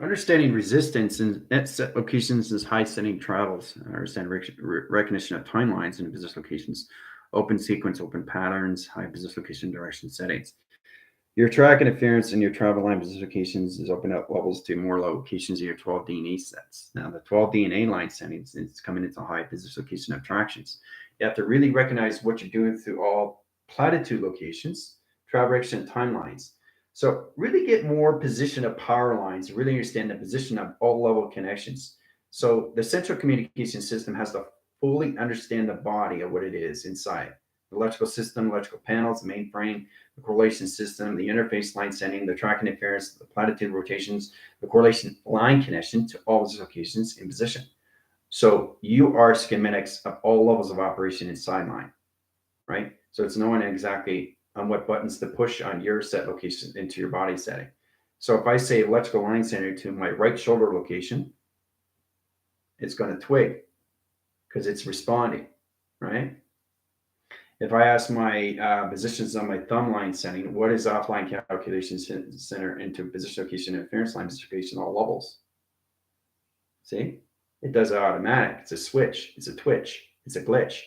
understanding resistance and at set locations is high setting travels. Understand recognition of timelines and position locations, open sequence, open patterns, high position location direction settings. Your track interference and your travel line position locations is open up levels to more locations of your 12 DNA sets. Now, the 12 DNA line settings is coming into high position location abstractions. You have to really recognize what you're doing through all platitude locations, travel direction, and timelines. So really get more position of power lines, really understand the position of all level connections. So the central communication system has to fully understand the body of what it is inside. The electrical system, electrical panels, the mainframe, the correlation system, the interface line setting, the track interference, the platitude rotations, the correlation line connection to all those locations in position. So you are schematics of all levels of operation inside line, right? So it's knowing exactly on what buttons to push on your set location into your body setting. So if I say electrical line center to my right shoulder location, it's going to twig because it's responding, right? If I ask my positions on my thumb line setting, what is offline calculation center into position location interference line location all levels? See, it does it automatic. It's a switch. It's a twitch. It's a glitch.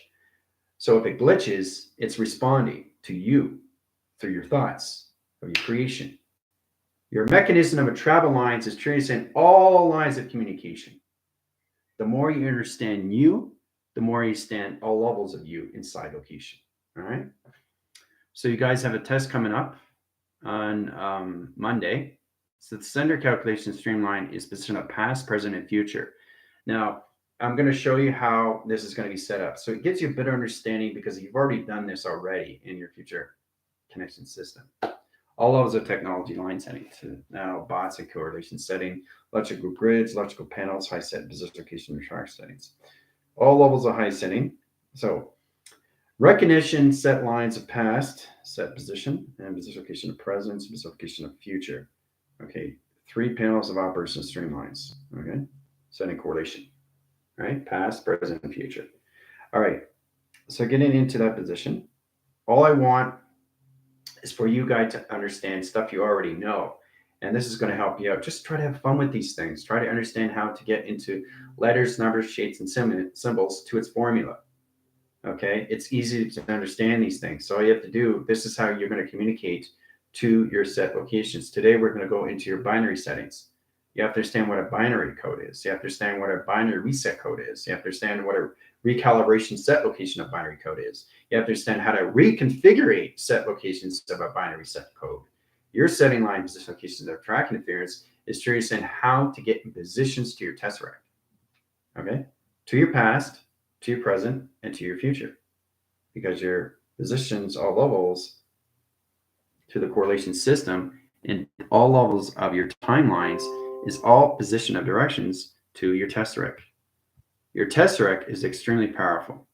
So if it glitches, it's responding to you through your thoughts of your creation. Your mechanism of a travel lines is tracing all lines of communication. The more you understand you, the more you understand all levels of you inside location. All right. So you guys have a test coming up on Monday. So the sender calculation streamline is position of past, present, and future. Now, I'm going to show you how this is going to be set up. So it gives you a better understanding because you've already done this already in your future connection system. All levels of technology line setting. So now bots and correlation setting, electrical grids, electrical panels, high set position location and track settings. All levels of high setting. So recognition set lines of past, set position, and position location of present, position location of future. Okay, 3 panels of operation streamlines. Okay, setting correlation. All right, past, present, and future. All right, so getting into that position, all I want is for you guys to understand stuff you already know. And this is going to help you out. Just try to have fun with these things. Try to understand how to get into letters, numbers, shapes, and symbols to its formula. Okay, it's easy to understand these things. So all you have to do, this is how you're going to communicate to your set locations. Today, we're going to go into your binary settings. You have to understand what a binary code is. You have to understand what a binary reset code is. You have to understand what a recalibration set location of binary code is. You have to understand how to reconfigure set locations of a binary set code. Your setting line position locations of track interference is to understand how to get positions to your tesseract. Okay, to your past, to your present, and to your future, because your positions all levels to the correlation system and all levels of your timelines is all position of directions to your tesseract. Your tesseract is extremely powerful.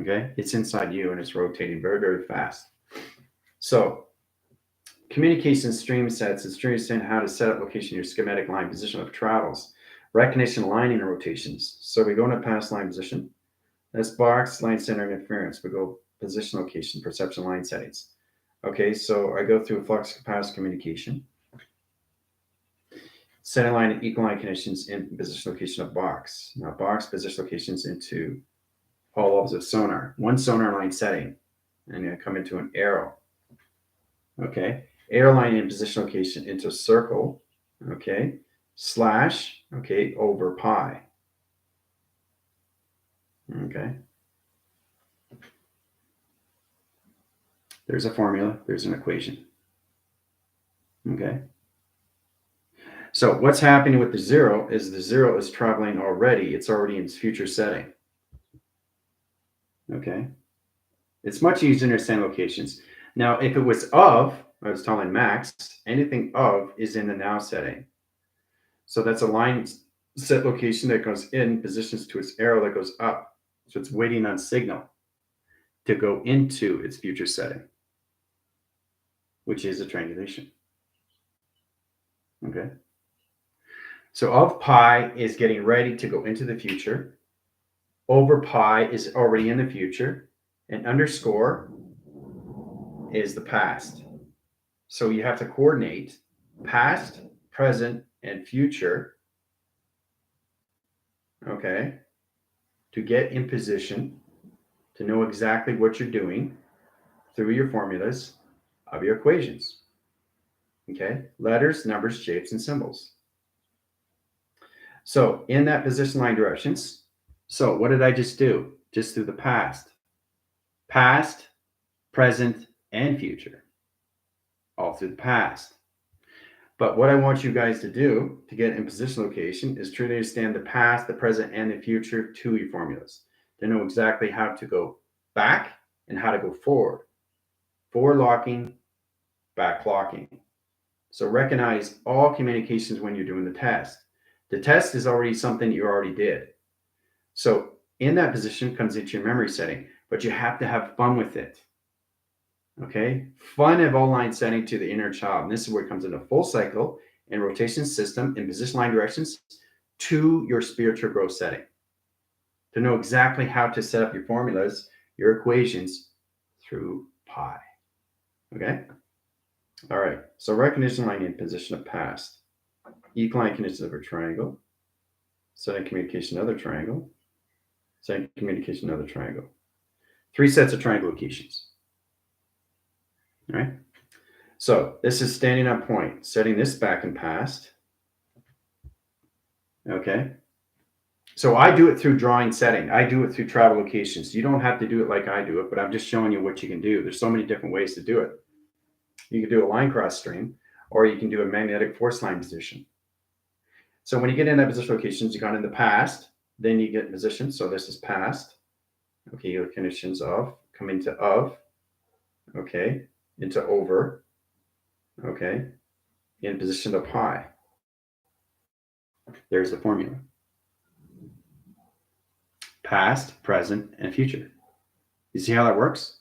Okay, it's inside you and it's rotating very, very fast. So communication stream sets is to understand how to set up location your schematic line position of travels, recognition lining and rotations. So we go into past line position. That's box, line center interference. We go position location, perception line settings. Okay, so I go through flux capacitor communication. Center line and equal line connections in position location of box. Now box position locations into all levels of sonar. One sonar line setting. And I come into an arrow. Okay, arrow line in position location into a circle. Okay, slash, okay, over pi. Okay. There's a formula, there's an equation. Okay. So what's happening with the zero is traveling already. It's already in its future setting. Okay. It's much easier to understand locations. Now, if it was of, I was telling Max, anything of is in the now setting. So that's a line set location that goes in, positions to its arrow that goes up. So it's waiting on signal to go into its future setting, which is a triangulation. Okay. So of pi is getting ready to go into the future. Over pi is already in the future. And underscore is the past. So you have to coordinate past, present, and future, okay, to get in position to know exactly what you're doing through your formulas of your equations. Okay, letters, numbers, shapes, and symbols. So in that position line directions, so what did I just do? Just through the past, present, and future, all through the past. But what I want you guys to do to get in position location is truly understand the past, the present, and the future to your formulas. To know exactly how to go back and how to go forward. Forward locking, back locking. So recognize all communications when you're doing the test. The test is already something you already did. So in that position comes into your memory setting, but you have to have fun with it. Okay, fun of all line setting to the inner child. And this is where it comes into full cycle and rotation system in position line directions to your spiritual growth setting. To know exactly how to set up your formulas, your equations through pi. Okay. All right. So recognition line in position of past. Equal conditions of a triangle. Setting communication another triangle. Setting communication another triangle. 3 sets of triangle locations. All right. So this is standing on point, setting this back in past. Okay. So I do it through drawing setting. I do it through travel locations. You don't have to do it like I do it, but I'm just showing you what you can do. There's so many different ways to do it. You can do a line cross stream, or you can do a magnetic force line position. So when you get in that position locations, you got in the past, then you get in position. So this is past. Okay, your conditions of, come into of, okay, into over, okay, in position of pi. There's the formula. Past, present, and future. You see how that works?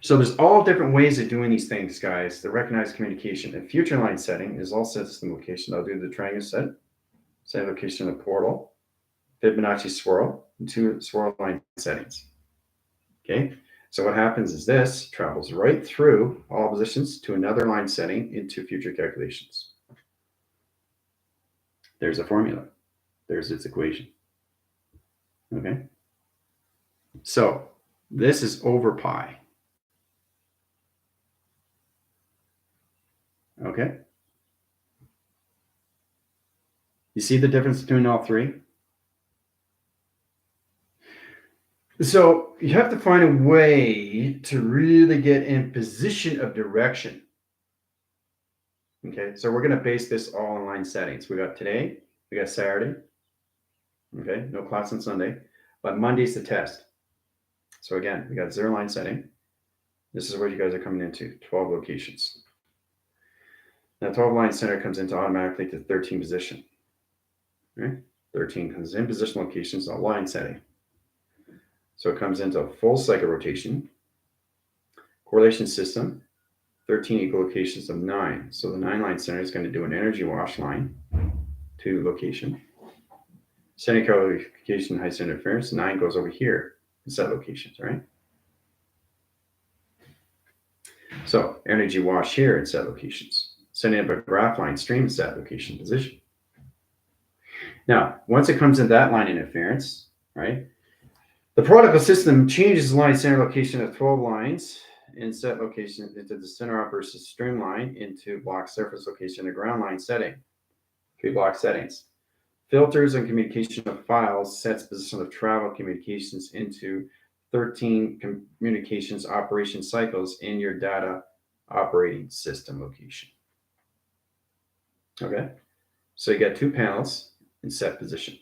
So there's all different ways of doing these things, guys. The recognized communication and future line setting is all system location. I'll do the triangle set location of portal, Fibonacci swirl, and 2 swirl line settings. Okay, so what happens is this travels right through all positions to another line setting into future calculations. There's a formula. There's its equation. Okay, so this is over pi. Okay, you see the difference between all three? So you have to find a way to really get in position of direction. Okay, so we're going to base this all on line settings. We got today, we got Saturday. Okay, no class on Sunday, but Monday's the test. So again, we got 0 line setting. This is where you guys are coming into 12 locations. Now 12 line center comes into automatically to 13 position. Right? 13 comes in position locations on line setting. So it comes into a full cycle rotation. Correlation system, 13 equal locations of 9. So the 9 line center is going to do an energy wash line to location. Setting qualification, high center interference, 9 goes over here in set locations, right? So energy wash here in set locations. Setting up a graph line stream in set location position. Now, once it comes in that line interference, right? The protocol system changes the line center location of 12 lines in set location into the center up versus streamline into block surface location and ground line setting. 3 block settings. Filters and communication of files sets position of travel communications into 13 communications operation cycles in your data operating system location. Okay, so you got 2 panels in set position.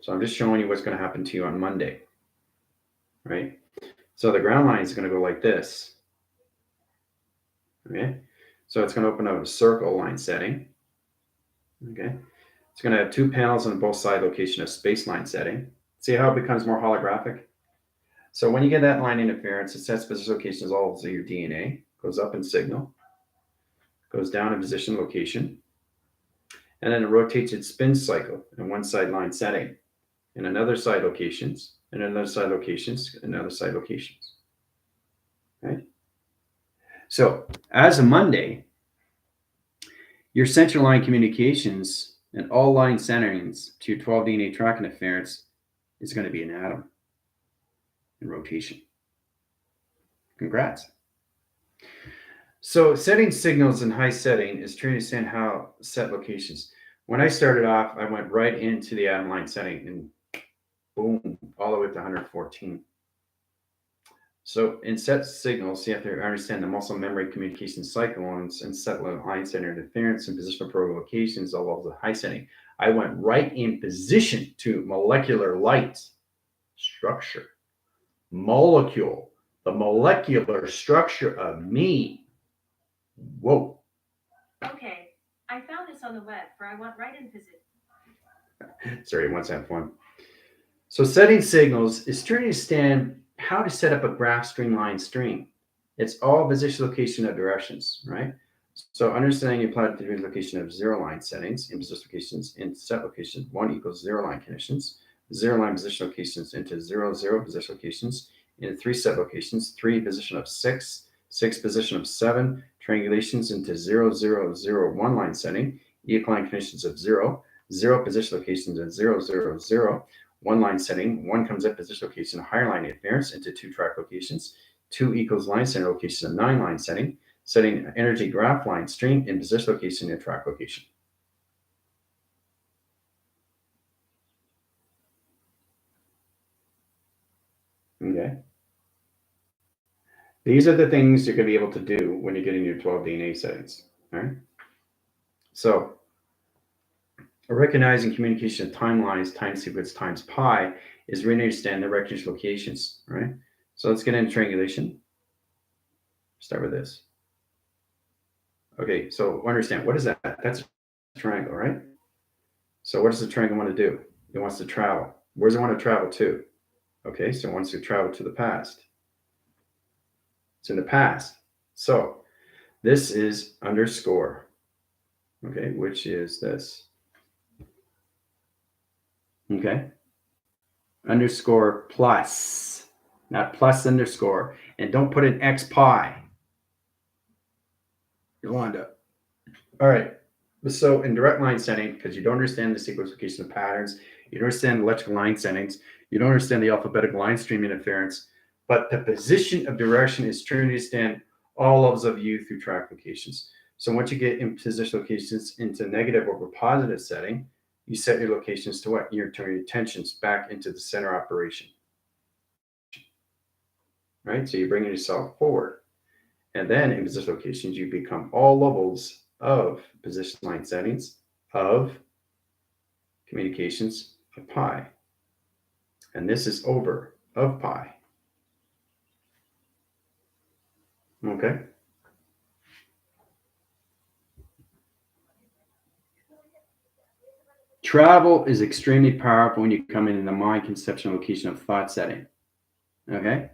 So I'm just showing you what's going to happen to you on Monday, right? So the ground line is going to go like this. Okay, so it's going to open up a circle line setting. Okay, it's going to have 2 panels on both side location of space line setting. See how it becomes more holographic? So when you get that line interference, it sets position locations all of your DNA, goes up in signal, goes down in position location, and then it rotates its spin cycle in one side line setting, in another side locations, and another side locations, and another side locations. Right? So as of Monday, Your central line communications and all line centerings to your 12 DNA track interference is going to be an atom in rotation. Congrats. So setting signals in high setting is trying to understand how set locations. When I started off, I went right into the atom line setting and boom, all the way up to 114. So in set signals, you have to understand the muscle memory communication cyclones and set line center interference and positional provocations all over the high setting. I went right in position to molecular light structure, molecule, the molecular structure of me. Whoa. Okay, I found this on the web, for I went right in position. Sorry, once have fun. So setting signals is trying to understand how to set up a graph streamline string. It's all position location of directions, right? So understanding you apply the location of zero line settings in position locations in set locations, 1 equals zero line conditions, zero line position locations into 0, 0 position locations, in 3 set locations, 3 position of 6, 6 position of 7, triangulations into 0, 0, 0, 1 line setting, equine conditions of 0, 0 position locations at 0, 0, 0, 1 line setting, 1 comes up position location, higher line interference into 2 track locations, 2 equals line center location of 9 line setting, setting energy graph line string in position location and track location. Okay. These are the things you're going to be able to do when you get in your 12 DNA settings. All right. So recognizing communication of timelines, time sequence times pi is really understand the recognition locations. All right. So let's get into triangulation. Start with this. Okay, so understand, what is that? That's a triangle, right? So what does the triangle want to do? It wants to travel. Where does it want to travel to? Okay, so it wants to travel to the past. It's in the past. So this is underscore, okay, which is this. Okay, underscore plus, not plus underscore. And don't put an X pi. Yolanda. All right. So in direct line setting, because you don't understand the sequence location of patterns, you don't understand electrical line settings, you don't understand the alphabetical line stream interference, but the position of direction is trying to understand all levels of U through track locations. So once you get in position locations into negative over positive setting, you set your locations to what? You turn your attentions back into the center operation. Right? So you're bringing yourself forward. And then in position locations, you become all levels of position line settings of communications of pi. And this is over of pi. Okay. Travel is extremely powerful when you come in the mind conception location of thought setting. Okay.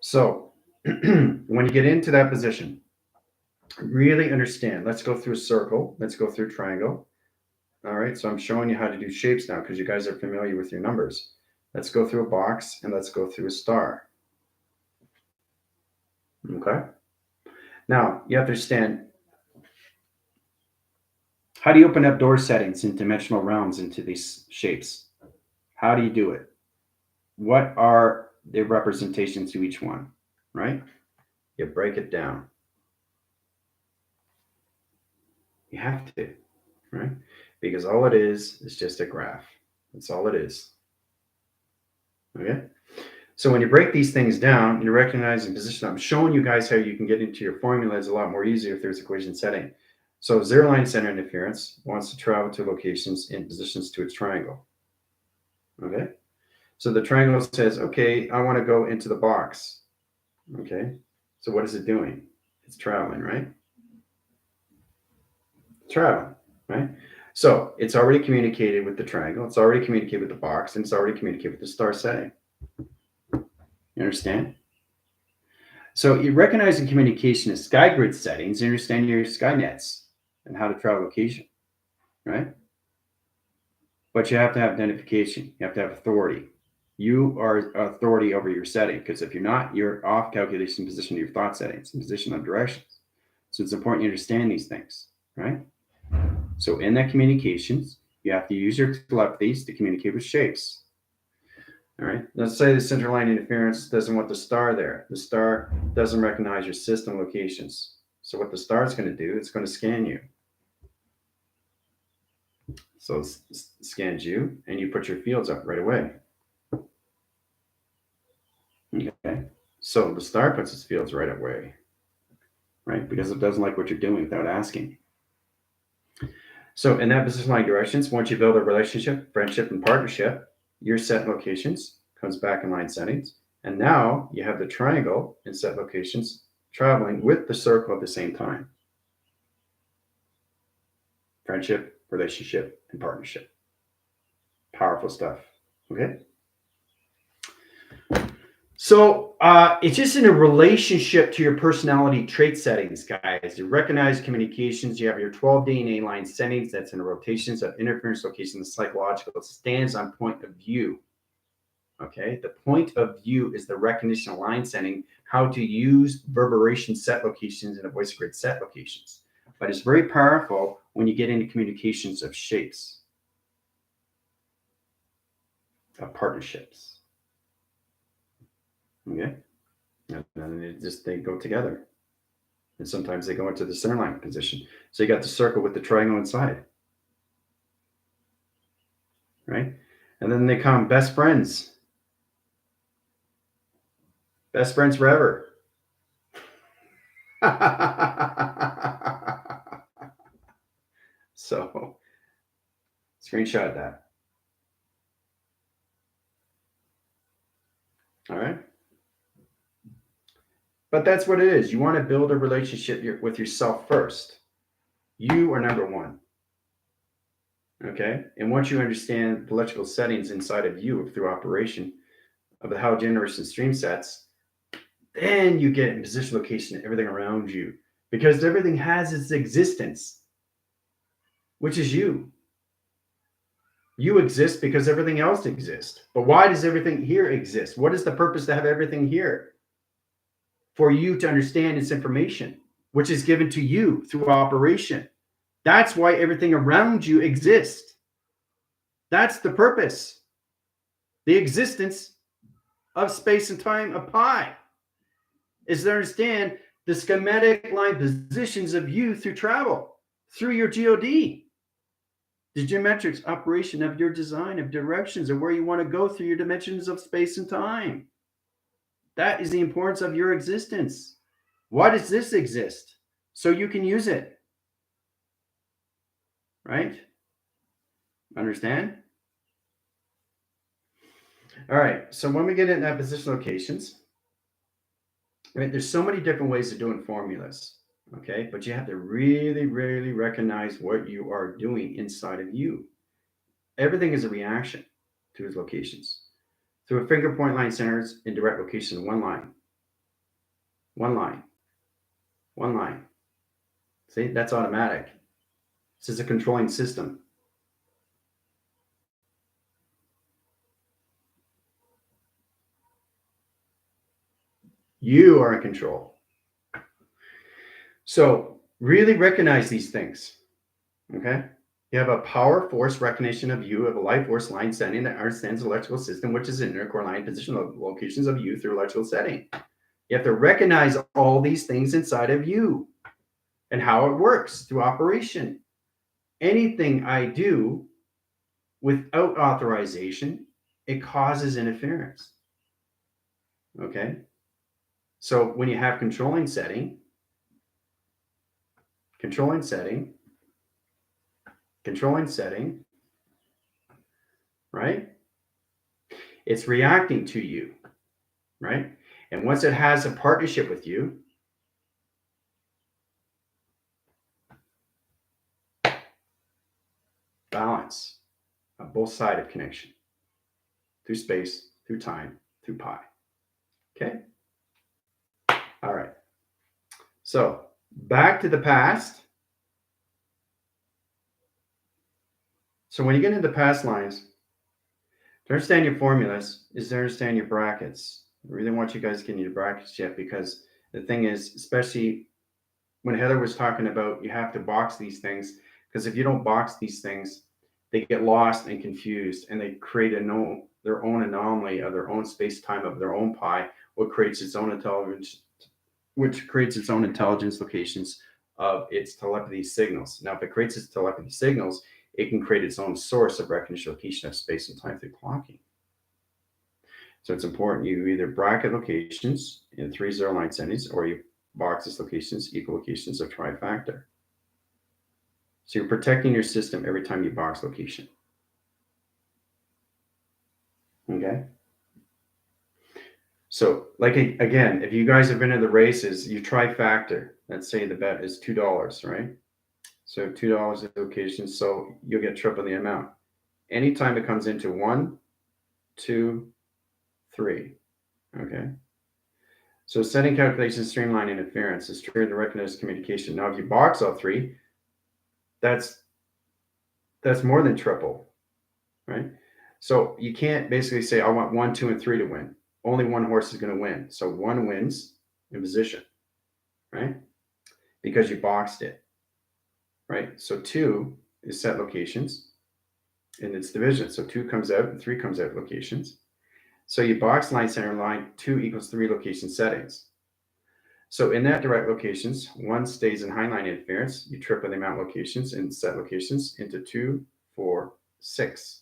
So when you get into that position, really understand. Let's go through a circle. Let's go through a triangle. All right. So I'm showing you how to do shapes now because you guys are familiar with your numbers. Let's go through a box and let's go through a star. Okay. Now you have to understand, how do you open up door settings in dimensional realms into these shapes? How do you do it? What are the representations to each one, right? You break it down. You have to, right? Because all it is just a graph. That's all it is. Okay? So when you break these things down, you recognize the position. I'm showing you guys how you can get into your formulas a lot more easier if there's equation setting. So zero line center interference wants to travel to locations in positions to its triangle. Okay? So the triangle says, okay, I want to go into the box. Okay? So what is it doing? It's traveling, right? Traveling, right? So it's already communicated with the triangle, it's already communicated with the box, and it's already communicated with the star setting. You understand? So you recognize in communication as sky grid settings, you understand your sky nets and how to travel location, right? But you have to have identification. You have to have authority. You are authority over your setting, because if you're not, you're off calculation position of your thought settings and position of directions. So it's important you understand these things, right? So in that communications, you have to use your telepathies to communicate with shapes. All right. Let's say the centerline interference doesn't want the star there. The star doesn't recognize your system locations. So what the star is going to do, it's going to scan you. So it scans you, and you put your fields up right away. Okay. So the star puts its fields right away, right? Because it doesn't like what you're doing without asking. So in that business line directions, once you build a relationship, friendship, and partnership, your set locations comes back in line settings. And now you have the triangle in set locations traveling with the circle at the same time. Friendship, relationship, and partnership. Powerful stuff. Okay. So it's just in a relationship to your personality trait settings, guys. You recognize communications. You have your 12 DNA line settings. That's in rotations of interference locations, psychological. It stands on point of view. Okay. The point of view is the recognition line setting, how to use reverberation set locations and a voice grid set locations. But it's very powerful when you get into communications of shapes, of partnerships. Okay. And then they go together. And sometimes they go into the center line position. So you got the circle with the triangle inside. Right? And then they come best friends. Best friends forever. So screenshot that. All right. But that's what it is. You want to build a relationship with yourself first. You are number one. Okay. And once you understand the electrical settings inside of you through operation of how generation stream sets, then you get in position, location, everything around you, because everything has its existence, which is you. You exist because everything else exists. But why does everything here exist? What is the purpose to have everything here? For you to understand its information, which is given to you through operation. That's why everything around you exists. That's the purpose. The existence of space and time of pi is to understand the schematic line positions of you through travel, through your GOD, the geometrics operation of your design of directions of where you want to go through your dimensions of space and time. That is the importance of your existence. Why does this exist? So you can use it. Right? Understand? All right. So when we get into position locations, right, there's so many different ways of doing formulas. Okay. But you have to really, really recognize what you are doing inside of you. Everything is a reaction to its locations. Through a finger point line centers in direct location, one line. One line. One line. See, that's automatic. This is a controlling system. You are in control. So really recognize these things. Okay. You have a power force recognition of you of a life force line setting that understands the electrical system, which is in inner core line position locations of you through electrical setting. You have to recognize all these things inside of you and how it works through operation. Anything I do without authorization, it causes interference. Okay. So when you have controlling setting, right? It's reacting to you, right? And once it has a partnership with you, balance of both sides of connection through space, through time, through pi. Okay. All right. So back to the past. So when you get into past lines, to understand your formulas is to understand your brackets. I really want you guys to get into your brackets yet, because the thing is, especially when Heather was talking about you have to box these things, Because if you don't box these things, they get lost and confused, and they create their own anomaly of their own space-time of their own pi, which creates its own intelligence locations of its telepathy signals. Now, if it creates its telepathy signals, it can create its own source of recognition location of space and time through clocking. So it's important you either bracket locations in 3 zero-line settings, or you box its locations equal locations of trifactor. So you're protecting your system every time you box location. Okay. So, like, again, if you guys have been in the races, you trifactor. Let's say the bet is $2, right? So $2 location, so you'll get triple the amount. Anytime it comes into 1, 2, 3. Okay. So setting calculation, streamline interference is triggered to recognize communication. Now, if you box all 3, that's more than triple, right? So you can't basically say, I want 1, 2, and 3 to win. Only one horse is going to win. So 1 wins in position, right? Because you boxed it, right? So 2 is set locations in its division. So 2 comes out and 3 comes out locations. So you box line center line, 2 equals 3 location settings. So in that direct locations, 1 stays in highline interference. You triple the amount of locations and set locations into 2, 4, 6.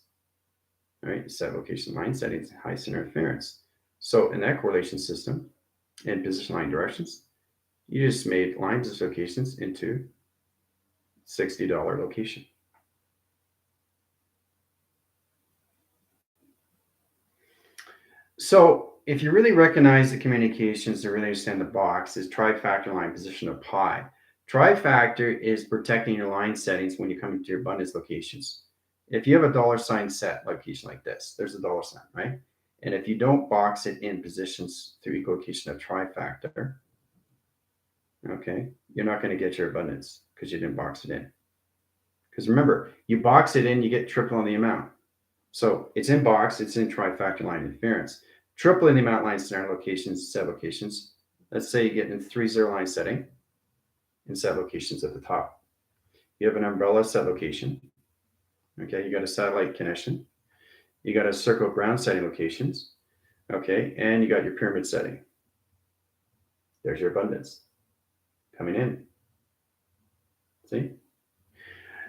All right, set location line settings, high center interference. So in that correlation system, in position line directions, you just made line locations into $60 location. So if you really recognize the communications to really understand the box, is trifactor line position of pi. Trifactor is protecting your line settings when you come into your abundance locations. If you have a $ set location like this, there's a $, right? And if you don't box it in positions through equalocation of trifactor, okay, you're not going to get your abundance because you didn't box it in. Because remember, you box it in, you get triple on the amount. So it's in box, it's in trifactor line interference. Tripling the amount line center locations, set locations. Let's say you get in 3 zero-line setting and set locations at the top. You have an umbrella set location. Okay, you got a satellite connection. You got a circle ground setting locations. Okay, and you got your pyramid setting. There's your abundance coming in. See?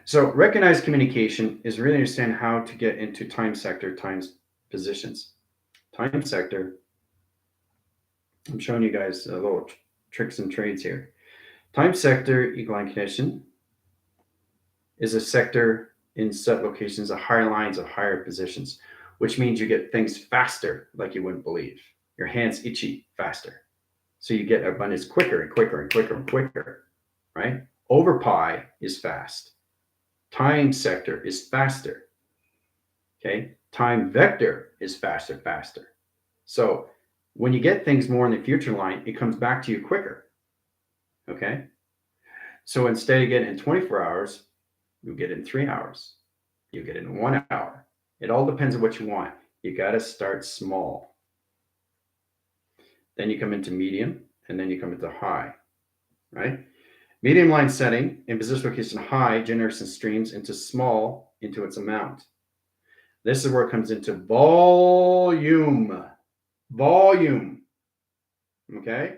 So recognized communication is really understand how to get into time sector times positions. Time sector, I'm showing you guys a little tricks and trades here. Time sector equal line condition is a sector in set locations of higher lines of higher positions, which means you get things faster like you wouldn't believe. Your hands itchy faster. So you get abundance quicker and quicker and quicker and quicker, right? Over pi is fast. Time sector is faster. Okay. Time vector is faster. So when you get things more in the future line, it comes back to you quicker. Okay. So instead of getting in 24 hours, you get in 3 hours. You get in 1 hour. It all depends on what you want. You got to start small. Then you come into medium, and then you come into high, right? Medium line setting in position location high generates and streams into small into its amount. This is where it comes into volume. Volume. Okay?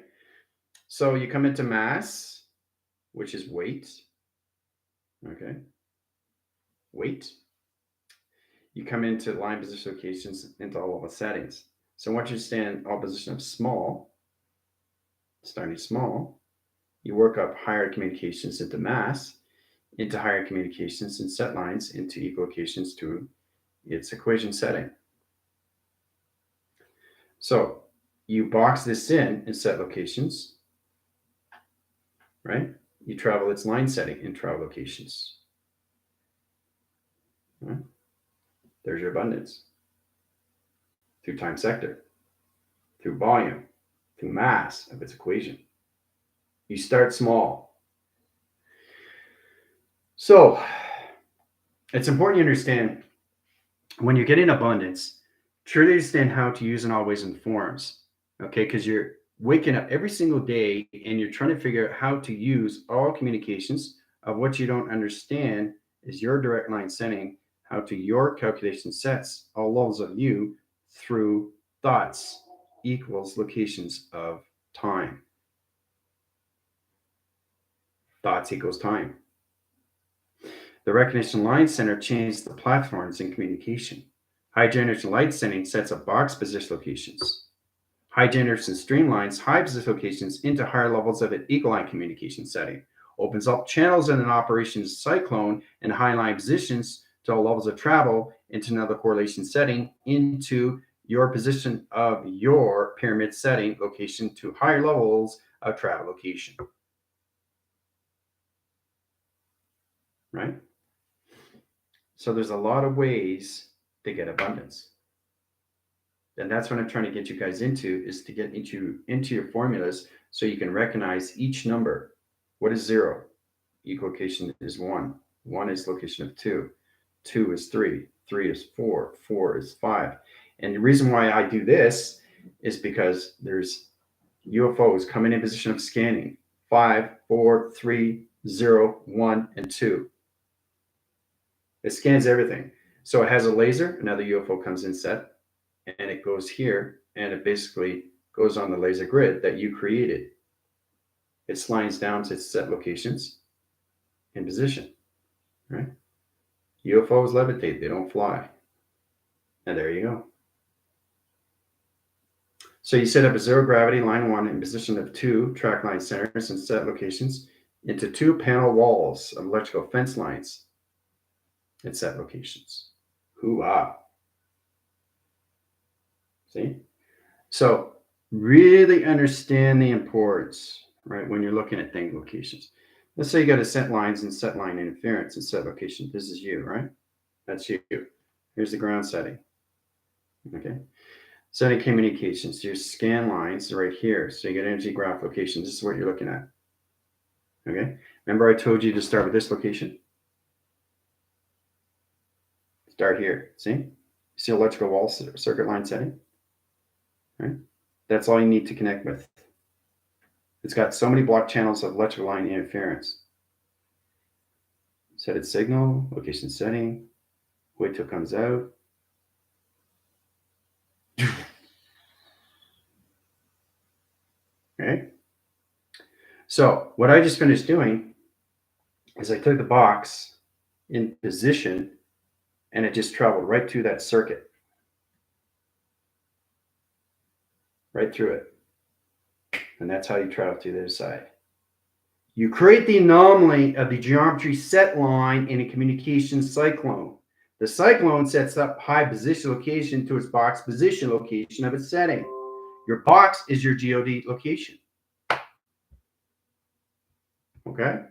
So you come into mass, which is weight. Okay? Weight. You come into line position locations into all of the settings. So once you stand all position of small, starting small, you work up higher communications into mass, into higher communications and set lines into equalocations to its equation setting. So you box this in set locations, right? You travel its line setting in travel locations. Right? There's your abundance. Through time sector, through volume, through mass of its equation. You start small. So it's important you understand when you're getting abundance, truly understand how to use and always informs. Okay, because you're waking up every single day and you're trying to figure out how to use all communications, of what you don't understand is your direct line setting how to your calculation sets all levels of you through thoughts equals locations of time. Thoughts equals time. The recognition line center changes the platforms in communication. High generation light setting sets up box position locations. High generation streamlines high position locations into higher levels of an equal line communication setting. Opens up channels in an operations cyclone and high line positions to all levels of travel into another correlation setting into your position of your pyramid setting location to higher levels of travel location. Right? So there's a lot of ways to get abundance. And that's what I'm trying to get you guys into, is to get into your formulas so you can recognize each number. What is 0? Equal-location is 1. 1 is location of 2. 2 is 3. 3 is 4. 4 is 5. And the reason why I do this is because there's UFOs coming in position of scanning. 5, 4, 3, 0, 1, and 2. It scans everything. So it has a laser, another UFO comes in set, and it goes here, and it basically goes on the laser grid that you created. It slides down to its set locations in position, right? UFOs levitate, they don't fly. And there you go. So you set up a zero gravity line 1 in position of 2 track line centers and set locations into 2 panel walls of electrical fence lines and set locations. Hoo-ah. See? So really understand the importance, right, when you're looking at thing locations. Let's say you got a set lines and set line interference and set location. This is you, right? That's you. Here's the ground setting. Okay. Setting communications. Your scan lines right here. So you get energy graph locations. This is what you're looking at. Okay. Remember I told you to start with this location? Start here. See? See electrical wall circuit line setting? Right? That's all you need to connect with. It's got so many block channels of electrical line interference. Set its signal, location setting, wait till it comes out. Okay. So what I just finished doing is I took the box in position and it just traveled right through that circuit. Right through it. And that's how you travel to the other side. You create the anomaly of the geometry set line in a communication cyclone. The cyclone sets up high position location to its box position location of its setting. Your box is your GOD location. Okay?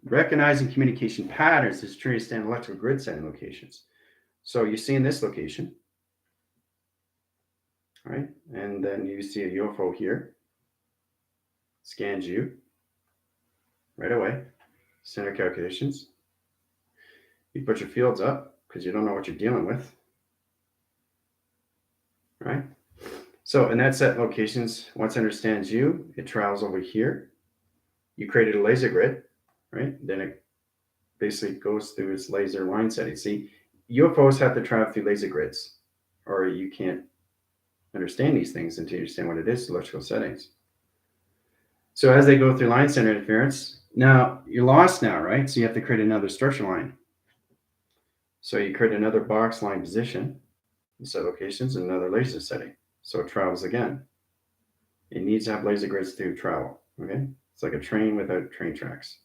Recognizing communication patterns is to understand electrical grid setting locations. So you see in this location, right? And then you see a UFO here. Scans you right away. Center calculations. You put your fields up because you don't know what you're dealing with. Right? So in that set locations, once it understands you, it travels over here. You created a laser grid, right? Then it basically goes through its laser line setting. See, UFOs have to travel through laser grids, or you can't understand these things until you understand what it is, electrical settings. So as they go through line center interference, now you're lost now, right? So you have to create another structure line. So you create another box line position, set locations, and another laser setting. So it travels again. It needs to have laser grids to travel. Okay, it's like a train without train tracks.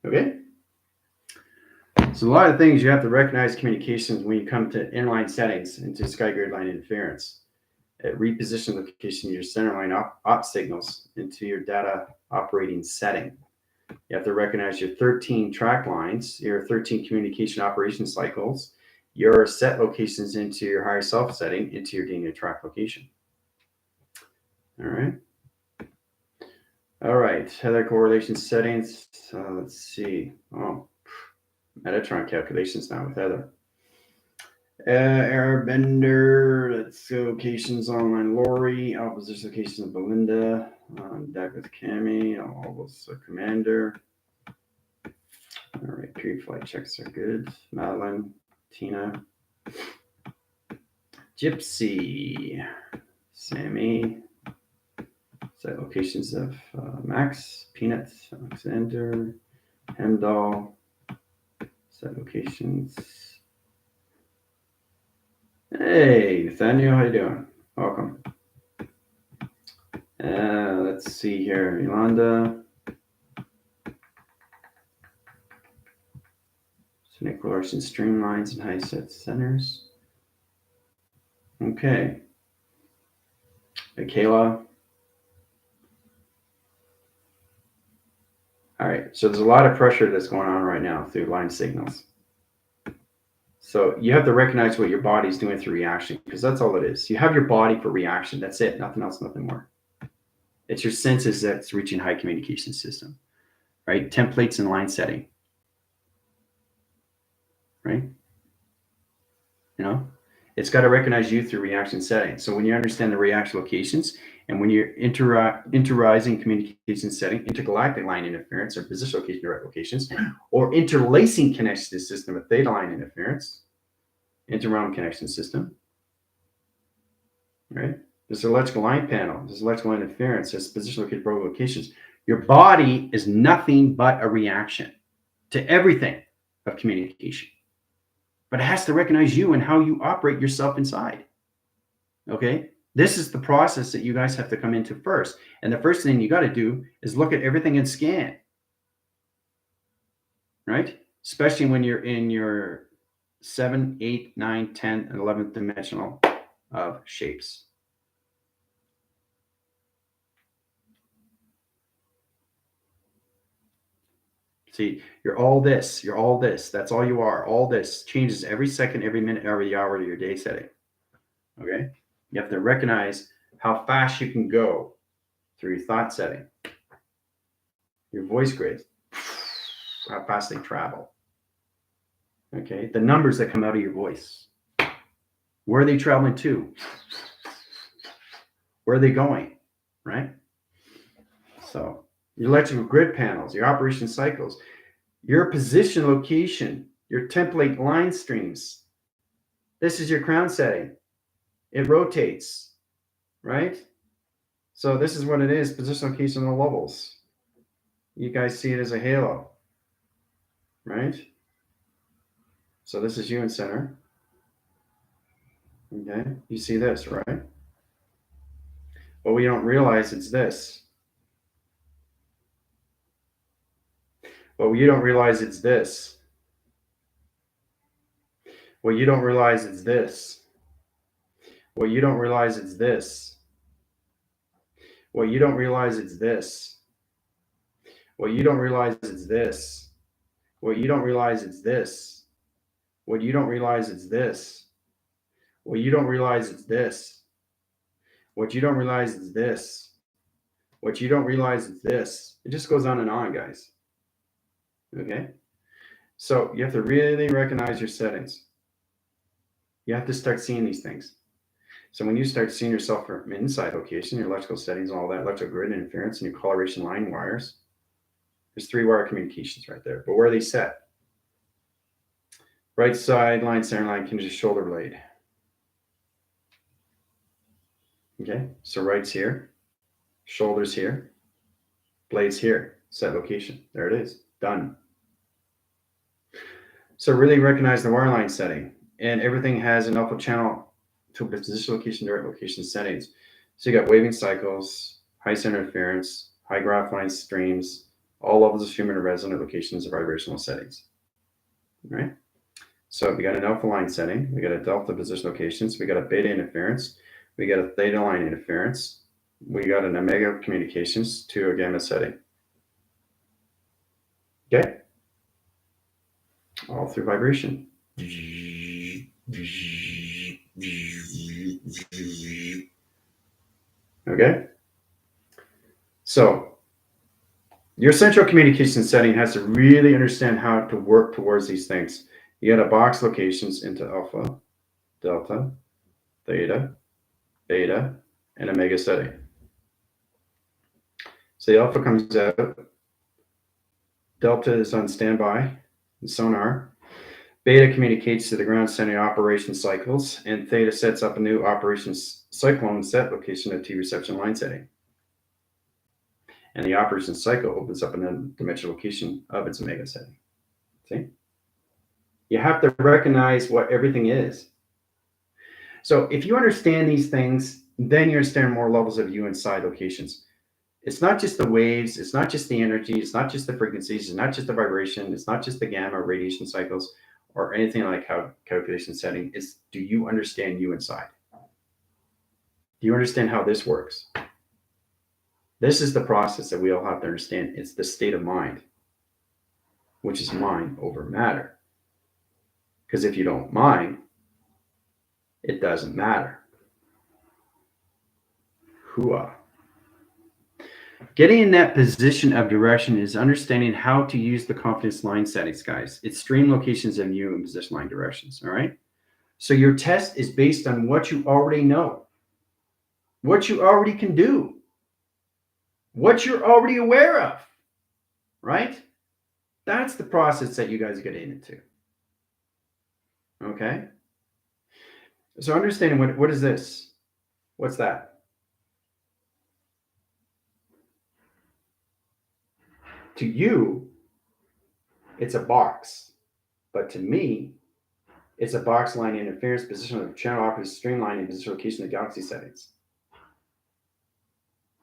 Okay, so a lot of things you have to recognize communications when you come to inline settings into sky grid line interference. It repositions location your center line op signals into your data operating setting. You have to recognize your 13 track lines, your 13 communication operation cycles, your set locations into your higher self setting, into your DNA track location. All right. All right. Other correlation settings. Let's see. Oh, Metatron calculations now with Heather. Airbender. Let's go. Locations online. Lori. Opposition locations of Belinda. On deck with Cammy, almost a commander. All right, pre-flight checks are good. Madeline, Tina, Gypsy, Sammy. Site locations of Max, Peanut, Alexander, Hemdahl. Site locations. Hey, Nathaniel, how you doing? Welcome. Let's see here, Yolanda. Nick Larson streamlines and high set centers. Okay. Kayla. All right. So there's a lot of pressure that's going on right now through line signals. So you have to recognize what your body's doing through reaction, because that's all it is. You have your body for reaction. That's it. Nothing else, nothing more. It's your senses that's reaching high communication system, right? Templates and line setting, right? You know, it's got to recognize you through reaction setting. So when you understand the reaction locations, and when you're interrising communication setting, intergalactic line interference or position location direct locations, or interlacing connection system with theta line interference, interrealm connection system, right? There's electrical line panel, there's electrical interference, there's position located program locations. Your body is nothing but a reaction to everything of communication. But it has to recognize you and how you operate yourself inside. Okay? This is the process that you guys have to come into first. And the first thing you got to do is look at everything and scan. Right? Especially when you're in your 7, 8, 9, 10, and 11th dimensional of shapes. See, you're all this. You're all this. That's all you are. All this changes every second, every minute, every hour of your day setting. Okay? You have to recognize how fast you can go through your thought setting, your voice grids, how fast they travel. Okay? The numbers that come out of your voice. Where are they traveling to? Where are they going? Right? So, your electrical grid panels, your operation cycles, your position location, your template line streams. This is your crown setting. It rotates, right? So this is what it is, position location of the levels. You guys see it as a halo, right? So this is you in center. Okay, you see this, right? But we don't realize it's this. Well, you don't realize it's this. Well, you don't realize it's this. Well, you don't realize it's this. Well, you don't realize it's this. Well, you don't realize it's this. Well, you don't realize it's this. Well, you don't realize it's this. Well, you don't realize it's this. What you don't realize is this. What you don't realize is this. It just goes on and on, guys. Okay? So you have to really recognize your settings. You have to start seeing these things. So when you start seeing yourself from inside location, your electrical settings, all that, electrical grid interference, and your coloration line wires, there's 3-wire communications right there. But where are they set? Right side line, center line, hinges, shoulder blade. Okay, so right's here, shoulders here, blades here, set location. There it is, done. So really recognize the wireline setting, and everything has an alpha channel to position location, direct location settings. So you got waving cycles, high center interference, high graph line streams, all levels of human and resonant locations of vibrational settings. Right? So we got an alpha line setting, we got a delta position locations, we got a beta interference, we got a theta line interference, we got an omega communications to a gamma setting. Okay? All through vibration. Okay? So, your central communication setting has to really understand how to work towards these things. You got to box locations into alpha, delta, theta, beta, and omega setting. So the alpha comes out. Delta is on standby, sonar. Beta communicates to the ground sending operation cycles, and theta sets up a new operations cyclone set location at T reception line setting. And the operation cycle opens up an dimensional location of its omega setting. See? You have to recognize what everything is. So if you understand these things, then you understand more levels of you inside locations. It's not just the waves, it's not just the energy, it's not just the frequencies, it's not just the vibration, it's not just the gamma radiation cycles or anything like how calculation setting. It's, do you understand you inside? Do you understand how this works? This is the process that we all have to understand. It's the state of mind, which is mind over matter. Because if you don't mind, it doesn't matter. Hooah. Getting in that position of direction is understanding how to use the confidence line settings, guys. It's stream locations and you and position line directions, all right? So your test is based on what you already know, what you already can do, what you're already aware of, right? That's the process that you guys are getting into, okay? So understanding what is this? What's that? To you, it's a box, but to me, it's a box line interference position of channel opposite streamline and position location of galaxy settings.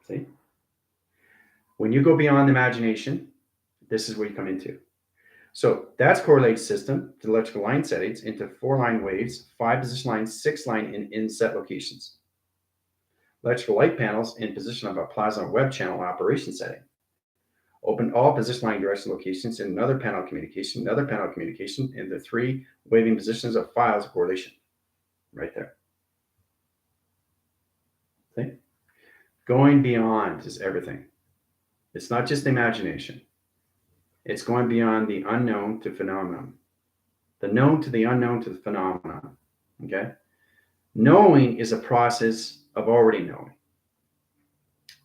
See? When you go beyond imagination, this is where you come into. So that's correlated system to electrical line settings into 4 line waves, 5 position lines, 6 line in inset locations. Electrical light panels in position of a plasma web channel operation setting. Open all position line direction locations in another panel communication, in the 3 waving positions of files of correlation. Right there. See? Going beyond is everything. It's not just imagination. It's going beyond the unknown to phenomenon. The known to the unknown to the phenomenon. Okay? Knowing is a process of already knowing.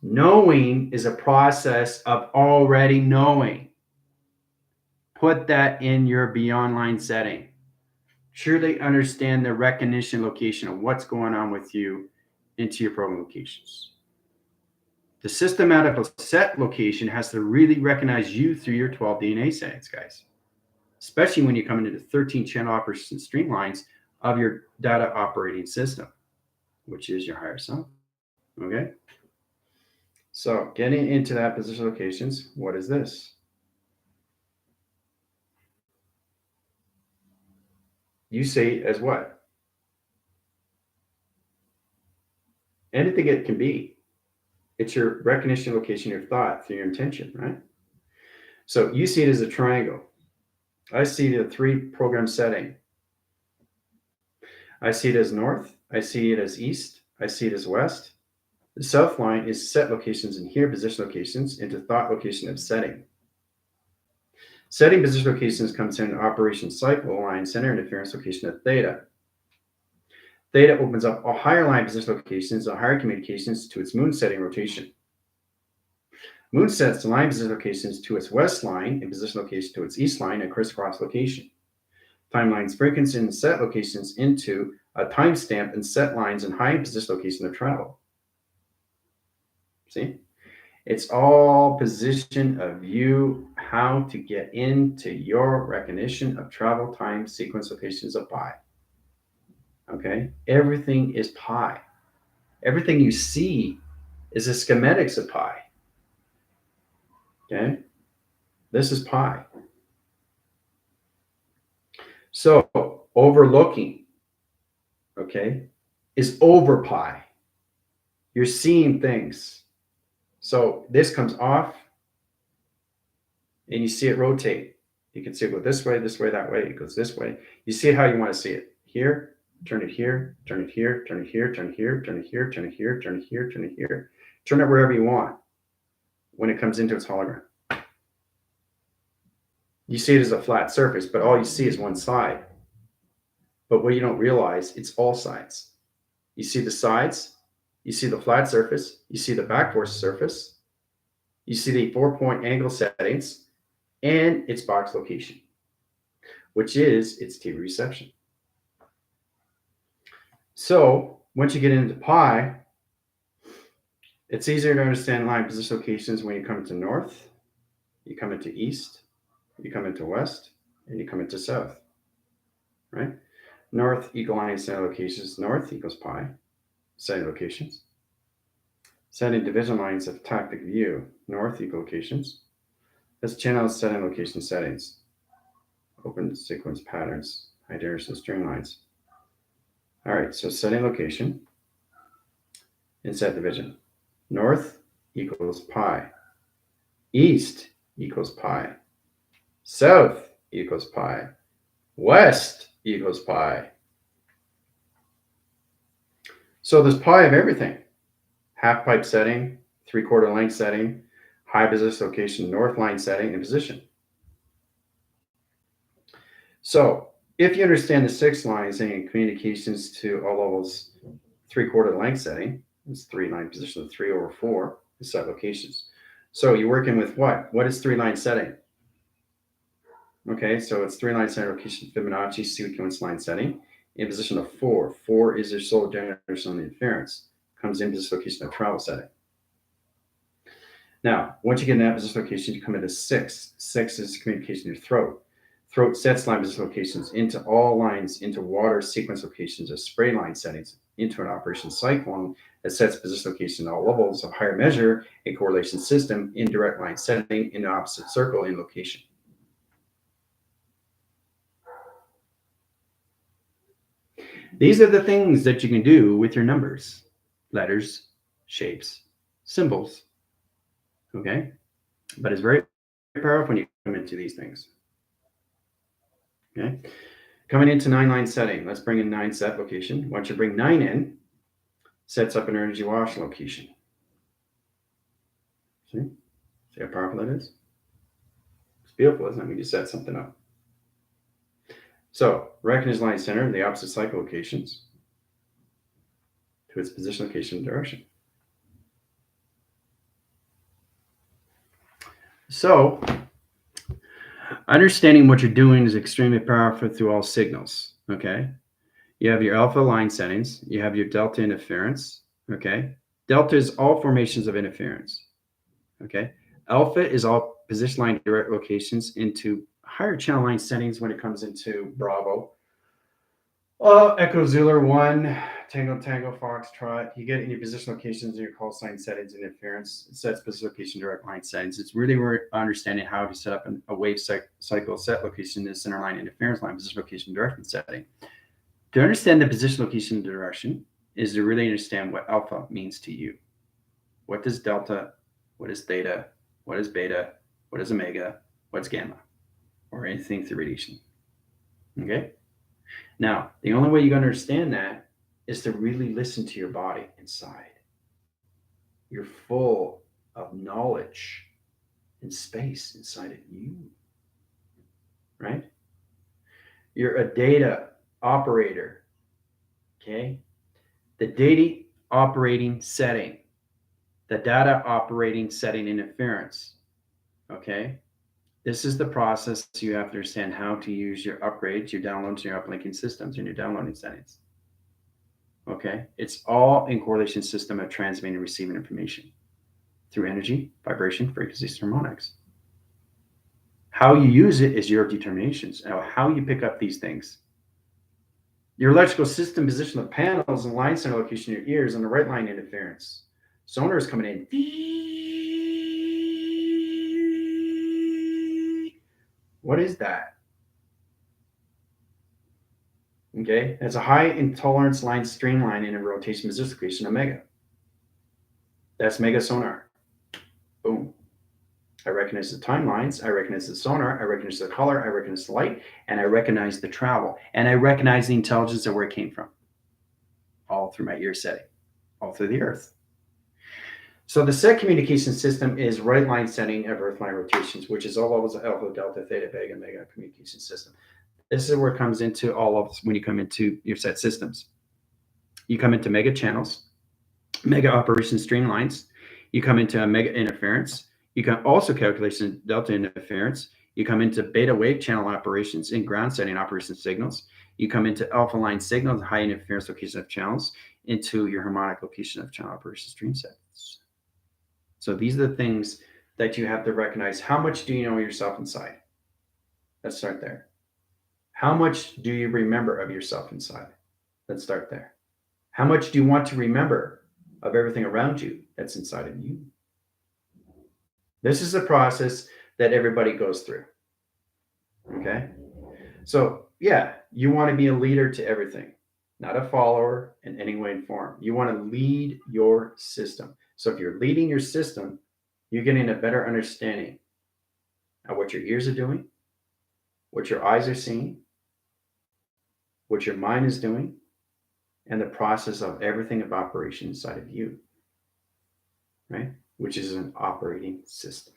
Knowing is a process of already knowing. Put that in your beyond line setting. Truly understand the recognition location of what's going on with you into your program locations. The systematic set location has to really recognize you through your 12 DNA settings, guys. Especially when you come into the 13 channel operation streamlines of your data operating system, which is your higher self. Okay? So getting into that position locations, what is this? You say it as what? Anything it can be. It's your recognition location, your thought through your intention, right? So you see it as a triangle. I see the 3 program setting. I see it as north. I see it as east. I see it as west. The south line is set locations in here, position locations, into thought location of setting. Setting position locations comes in operation cycle line center interference location of theta. Theta opens up all higher line position locations or higher communications to its moon setting rotation. Moon sets the line position locations to its west line and position location to its east line and crisscross location. Timelines frequency and set locations into a timestamp and set lines and high position location of travel. See? It's all position of you, how to get into your recognition of travel time sequence locations of pi. Okay? Everything is pi. Everything you see is a schematics of pi. Okay? This is pi. So overlooking, okay, is over pi. You're seeing things. So this comes off and you see it rotate. You can see it go this way, that way. It goes this way. You see it how you want to see it. Here, turn it here, turn it here, turn it here, turn it here, turn it here, turn it here, turn it here, turn it here. Turn it wherever you want when it comes into its hologram. You see it as a flat surface, but all you see is one side. But what you don't realize, it's all sides. You see the sides, you see the flat surface, you see the back force surface, You see the 4-point angle settings and its box location, which is its TV reception. So once you get into pi, it's easier to understand line position locations when you come into north, you come into east, you come into west, and you come into south, right? North equal line setting locations, north equals pi, setting locations. Setting division lines of tactic view, north equal locations. That's channel setting location settings. Open sequence patterns, high duration string lines. All right, so setting location and set division. North equals pi. East equals pi. South equals pi. West equals pi. So there's pi of everything. Half pipe setting, 3/4 length setting, high position location, north line setting, and position. So if you understand the 6 lines and communications to all levels, 3/4 length setting, it's 3-line position of 3/4 is set locations. So you're working with what? What is 3-line setting? Okay, so it's 3-line setting location Fibonacci sequence line setting in position of 4. 4 is your sole generation on the inference. Comes in position location of travel setting. Now, once you get in that position location, you come into 6. 6 is communication to your throat. Throat sets line position locations into all lines, into water sequence locations of spray line settings, into an operation cyclone that sets position location at all levels of higher measure, a correlation system, indirect line setting, in the opposite circle in location. These are the things that you can do with your numbers, letters, shapes, symbols. Okay? But it's very powerful when you come into these things. Okay? Coming into 9-line setting, let's bring in 9 set location. Once you bring 9 in, sets up an energy wash location. See how powerful that is? It's beautiful, isn't it? We just set something up. So, recognize line center, the opposite cycle locations to its position, location, and direction. So, understanding what you're doing is extremely powerful through all signals, okay? You have your alpha line settings, you have your delta interference, okay? Delta is all formations of interference, okay? Alpha is all position line direct locations into higher channel line settings when it comes into Bravo. Echo Zulu 1, Tango Tango Foxtrot. You get in your position locations in your call sign settings and interference. It sets position location direct line settings. It's really understanding how to set up a wave cycle set location, the center line interference line, position location direction setting. To understand the position location direction is to really understand what alpha means to you. What does delta? What is theta? What is beta? What is omega? What's gamma? Or anything through radiation. Okay? Now, the only way you're going to understand that is to really listen to your body inside. You're full of knowledge and space inside of you, right? You're a data operator, okay? The data operating setting, the data operating setting interference, okay? This is the process you have to understand how to use your upgrades, your downloads, your uplinking systems, and your downloading settings. Okay? It's all in correlation system of transmitting and receiving information through energy, vibration, frequencies, harmonics. How you use it is your determinations. Now, how you pick up these things. Your electrical system position of panels and line center location in your ears and the right line interference. Sonar is coming in. What is that? Okay, that's a high intolerance line streamline in a rotation position location omega. That's mega sonar. Boom. I recognize the timelines, I recognize the sonar, I recognize the color, I recognize the light, and I recognize the travel, and I recognize the intelligence of where it came from. All through my ear setting, all through the earth. So the set communication system is right line setting of earth line rotations, which is all levels of alpha, delta, theta, vega, omega communication system. This is where it comes into all of when you come into your set systems. You come into mega channels, mega operation streamlines. You come into a mega interference. You can also calculate delta interference. You come into beta wave channel operations in ground setting operation signals. You come into alpha line signals, high interference location of channels, into your harmonic location of channel operation stream sets. So these are the things that you have to recognize. How much do you know yourself inside? Let's start there. How much do you remember of yourself inside? Let's start there. How much do you want to remember of everything around you that's inside of you? This is a process that everybody goes through. Okay? So, yeah, you want to be a leader to everything, not a follower in any way and form. You want to lead your system. So, if you're leading your system, you're getting a better understanding of what your ears are doing, what your eyes are seeing, what your mind is doing, and the process of everything of operation inside of you, right? Which is an operating system.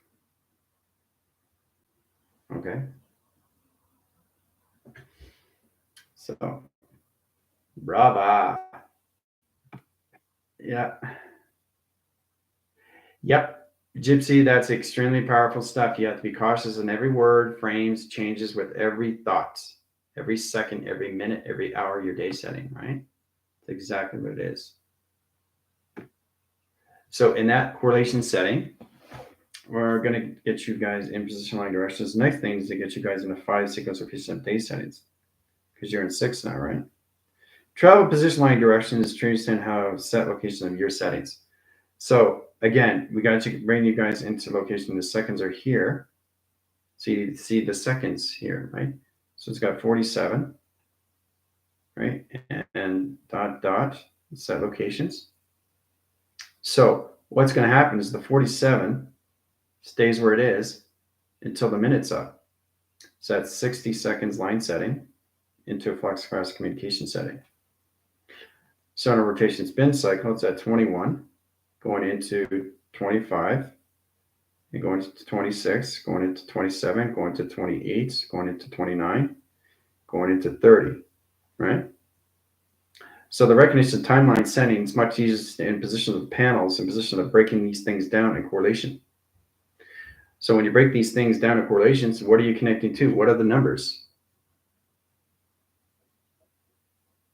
Okay? So, brava. Yeah. Yep. Gypsy, that's extremely powerful stuff. You have to be cautious in every word, frames, changes with every thought, every second, every minute, every hour, your day setting, right? That's exactly what it is. So in that correlation setting, we're going to get you guys in position line directions. The next thing is to get you guys into 5 sequence location of day settings, because you're in 6 now, right? Travel position line directions to understand how set location of your settings. So again, we got to bring you guys into location. The seconds are here. So you see the seconds here, right? So it's got 47, right? And dot, dot, set locations. So what's going to happen is the 47 stays where it is until the minute's up. So that's 60 seconds line setting into a flex fast communication setting. So in a rotation spin cycle, it's at 21, going into 25, and going into 26, going into 27, going to 28, going into 29, going into 30, right? So the recognition timeline setting is much easier in position of the panels, in position of breaking these things down in correlation. So when you break these things down in correlations, what are you connecting to? What are the numbers?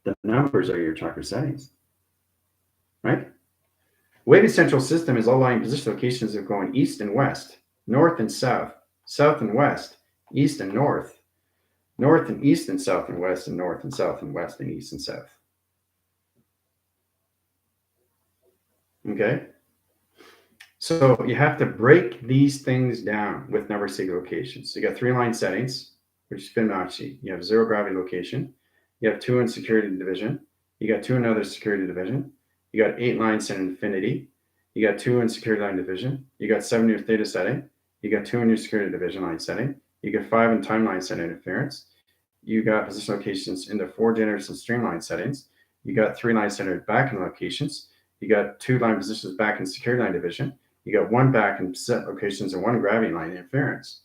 The numbers are your chakra settings, right? Waving central system is all line position locations of going east and west, north and south, south and west, east and north, north and east and south and west, and north and south and west and east and south. Okay? So you have to break these things down with number sequence locations. So you got 3 line settings, which is Fibonacci. You have 0 gravity location. You have 2 in security division. You got 2 in other security division. You got 8 lines in infinity. You got 2 in security line division. You got 7 in your theta setting. You got 2 in your security division line setting. You got 5 in timeline setting interference. You got position locations in the 4 generators and streamline settings. You got 3 line centered back in locations. You got 2 line positions back in security line division. You got 1 back in set locations and 1 gravity line interference.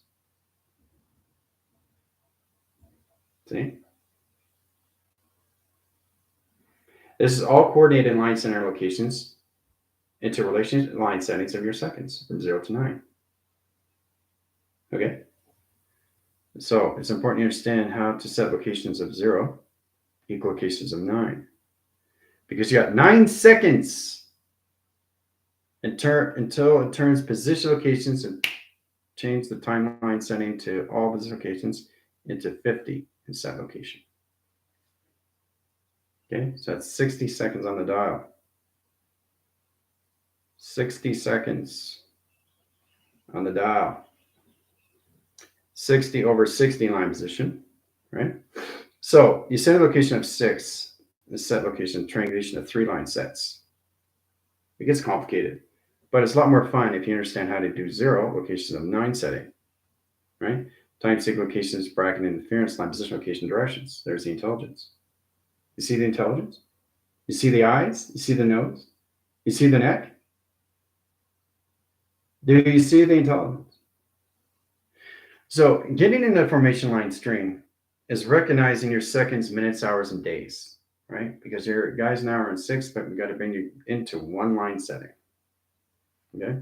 See? This is all coordinated in line center locations into relation line settings of your seconds from 0 to 9. Okay? So it's important to understand how to set locations of 0 equal locations of 9. Because you got 9 seconds until it turns position locations and change the timeline setting to all position locations into 50 in set location. Okay, so that's 60 seconds on the dial. 60 seconds on the dial. 60 over 60 line position, right? So you set a location of 6, the set location triangulation of 3 line sets. It gets complicated, but it's a lot more fun if you understand how to do 0 locations of 9 setting, right? Time sequence locations, bracket interference, line position location directions. There's the intelligence. You see the intelligence? You see the eyes? You see the nose? You see the neck? Do you see the intelligence? So getting in the formation line stream is recognizing your seconds, minutes, hours, and days, right? Because your guys now are in 6, but we got to bring you into 1 line setting. Okay.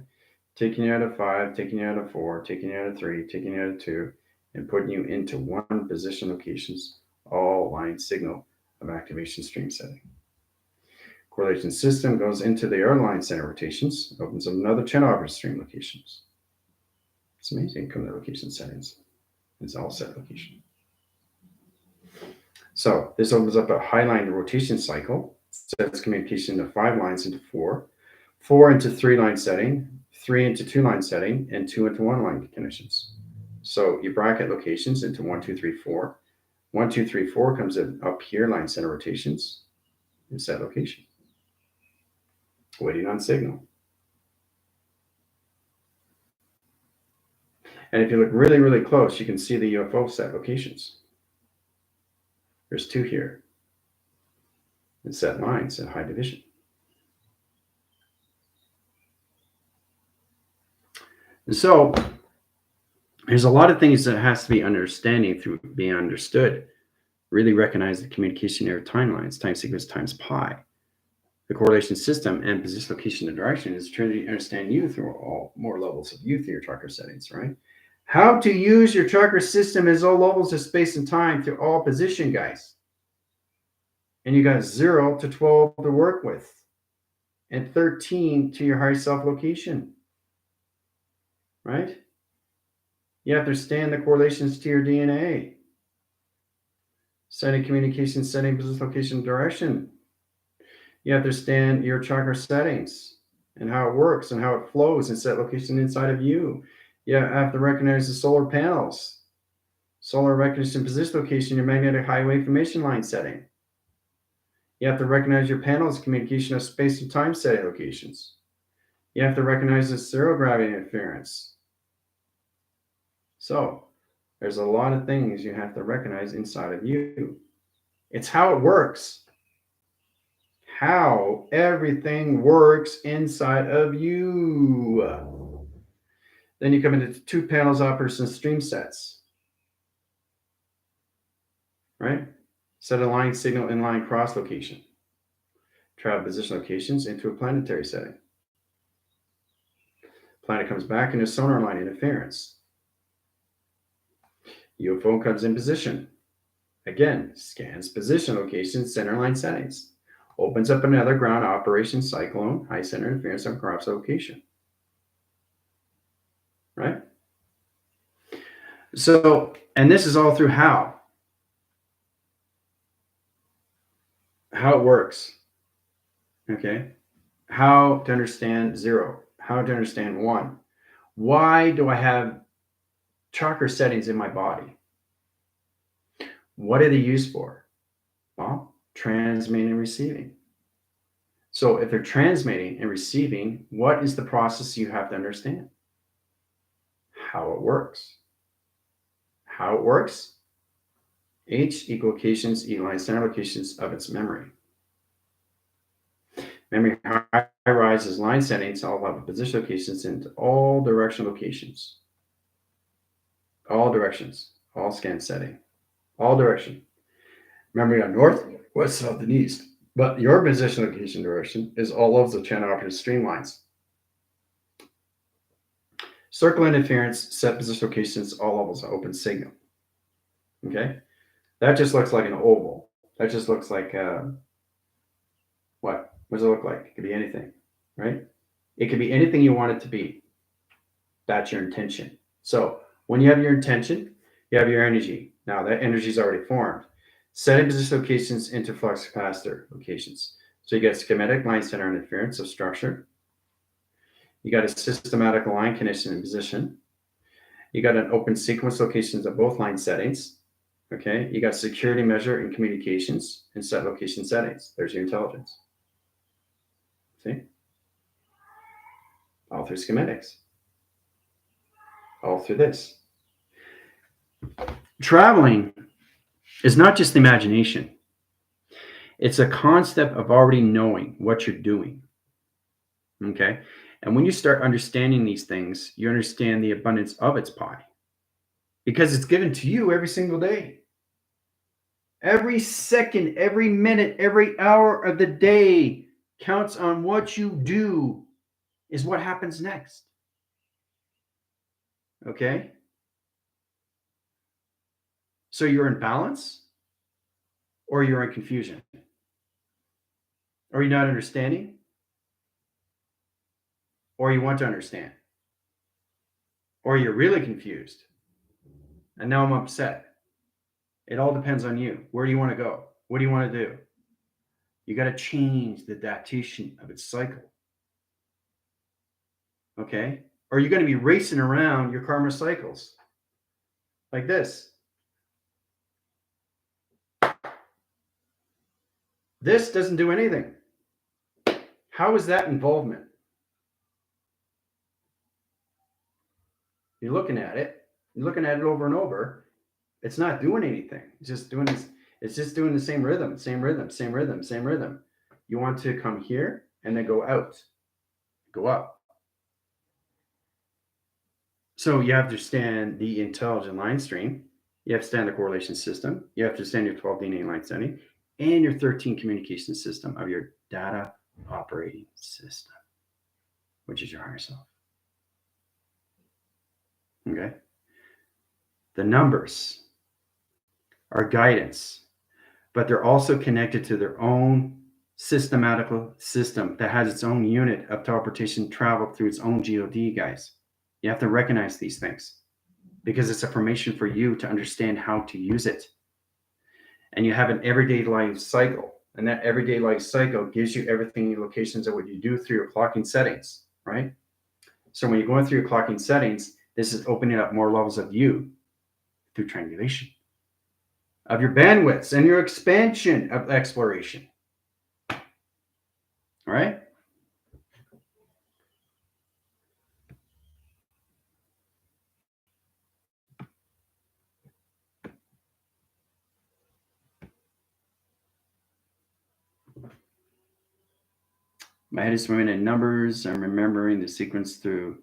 taking you out of 5, taking you out of 4, taking you out of 3, taking you out of 2, and putting you into one position locations, all line signal of activation stream setting. Correlation system goes into the airline center rotations, opens up another channel operator stream locations. It's amazing. Come to location settings. It's all set location. So this opens up a highline rotation cycle, sets communication to 5 lines into 4, 4 into 3 line setting, 3 into 2 line setting, and 2 into 1 line connections. So you bracket locations into 1, 2, 3, 4. 1, 2, 3, 4 comes in up here, line center rotations, and set location. Waiting on signal. And if you look really, really close, you can see the UFO set locations. There's 2 here. And set lines at high division. And so there's a lot of things that has to be understanding through being understood. Really recognize the communication error timelines, time sequence times pi. The correlation system and position, location, and direction is trying to understand you through all more levels of you through your tracker settings, right? How to use your tracker system is all levels of space and time through all position, guys. And you got 0 to 12 to work with, and 13 to your higher self location, right? You have to understand the correlations to your DNA. Setting communication, setting position, location, direction. You have to understand your tracker settings and how it works and how it flows and set location inside of you. You have to recognize the solar panels, solar recognition, position, location, your magnetic highway information line setting. You have to recognize your panels, communication of space and time setting locations. You have to recognize the zero gravity interference. So there's a lot of things you have to recognize inside of you. It's how it works. How everything works inside of you. Then you come into 2 panels, operators, and stream sets. Right? Set a line signal inline cross location. Travel position locations into a planetary setting. Planet comes back into sonar line interference. UFO comes in position. Again, scans position location, center line settings. Opens up another ground operation cyclone, high center interference on cross location. Right? So, and this is all through how it works. Okay? How to understand 0, how to understand 1. Why do I have tracker settings in my body? What are they used for? Well, transmitting and receiving. So if they're transmitting and receiving, what is the process you have to understand? How it works. How it works? H equal locations, E line center locations of its memory. Memory high rises line settings, all have position locations into all direction locations. All directions, all scan setting, all direction. Memory on north, west, south, and east. But your position location direction is all of the channel operator streamlines. Circle interference, set position locations, all levels of open signal. Okay? That just looks like an oval. That just looks like what? What does it look like? It could be anything, right? It could be anything you want it to be. That's your intention. So when you have your intention, you have your energy. Now that energy is already formed. Setting position locations into flux capacitor locations. So you get schematic line center interference of structure. You got a systematic line connection and position. You got an open sequence locations of both line settings. Okay. You got security measure and communications and set location settings. There's your intelligence. See? All through schematics. All through this. Traveling is not just imagination. It's a concept of already knowing what you're doing. Okay? And when you start understanding these things, you understand the abundance of its pie. Because it's given to you every single day. Every second, every minute, every hour of the day counts on what you do is what happens next. Okay? So you're in balance, or you're in confusion? Or you're not understanding, or you want to understand, or you're really confused, and now I'm upset. It all depends on you. Where do you want to go? What do you want to do? You got to change the adaptation of its cycle. Okay? Or you're going to be racing around your karma cycles like this. This doesn't do anything. How is that involvement? You're looking at it over and over. It's not doing anything. It's just doing this. It's just doing the same rhythm, same rhythm, same rhythm, same rhythm. You want to come here and then go out, go up. So you have to understand the intelligent line stream. You have to understand the correlation system. You have to understand your 12 DNA line setting and your 13 communication system of your data operating system, which is your higher self. Okay. The numbers are guidance, but they're also connected to their own systematical system that has its own unit of teleportation travel through its own GOD, guys. You have to recognize these things because it's information for you to understand how to use it. And you have an everyday life cycle. And that everyday life cycle gives you everything, your locations of what you do through your clocking settings, right? So when you're going through your clocking settings, this is opening up more levels of you through triangulation, of your bandwidths and your expansion of exploration. All right? My head is swimming in numbers. I'm remembering the sequence through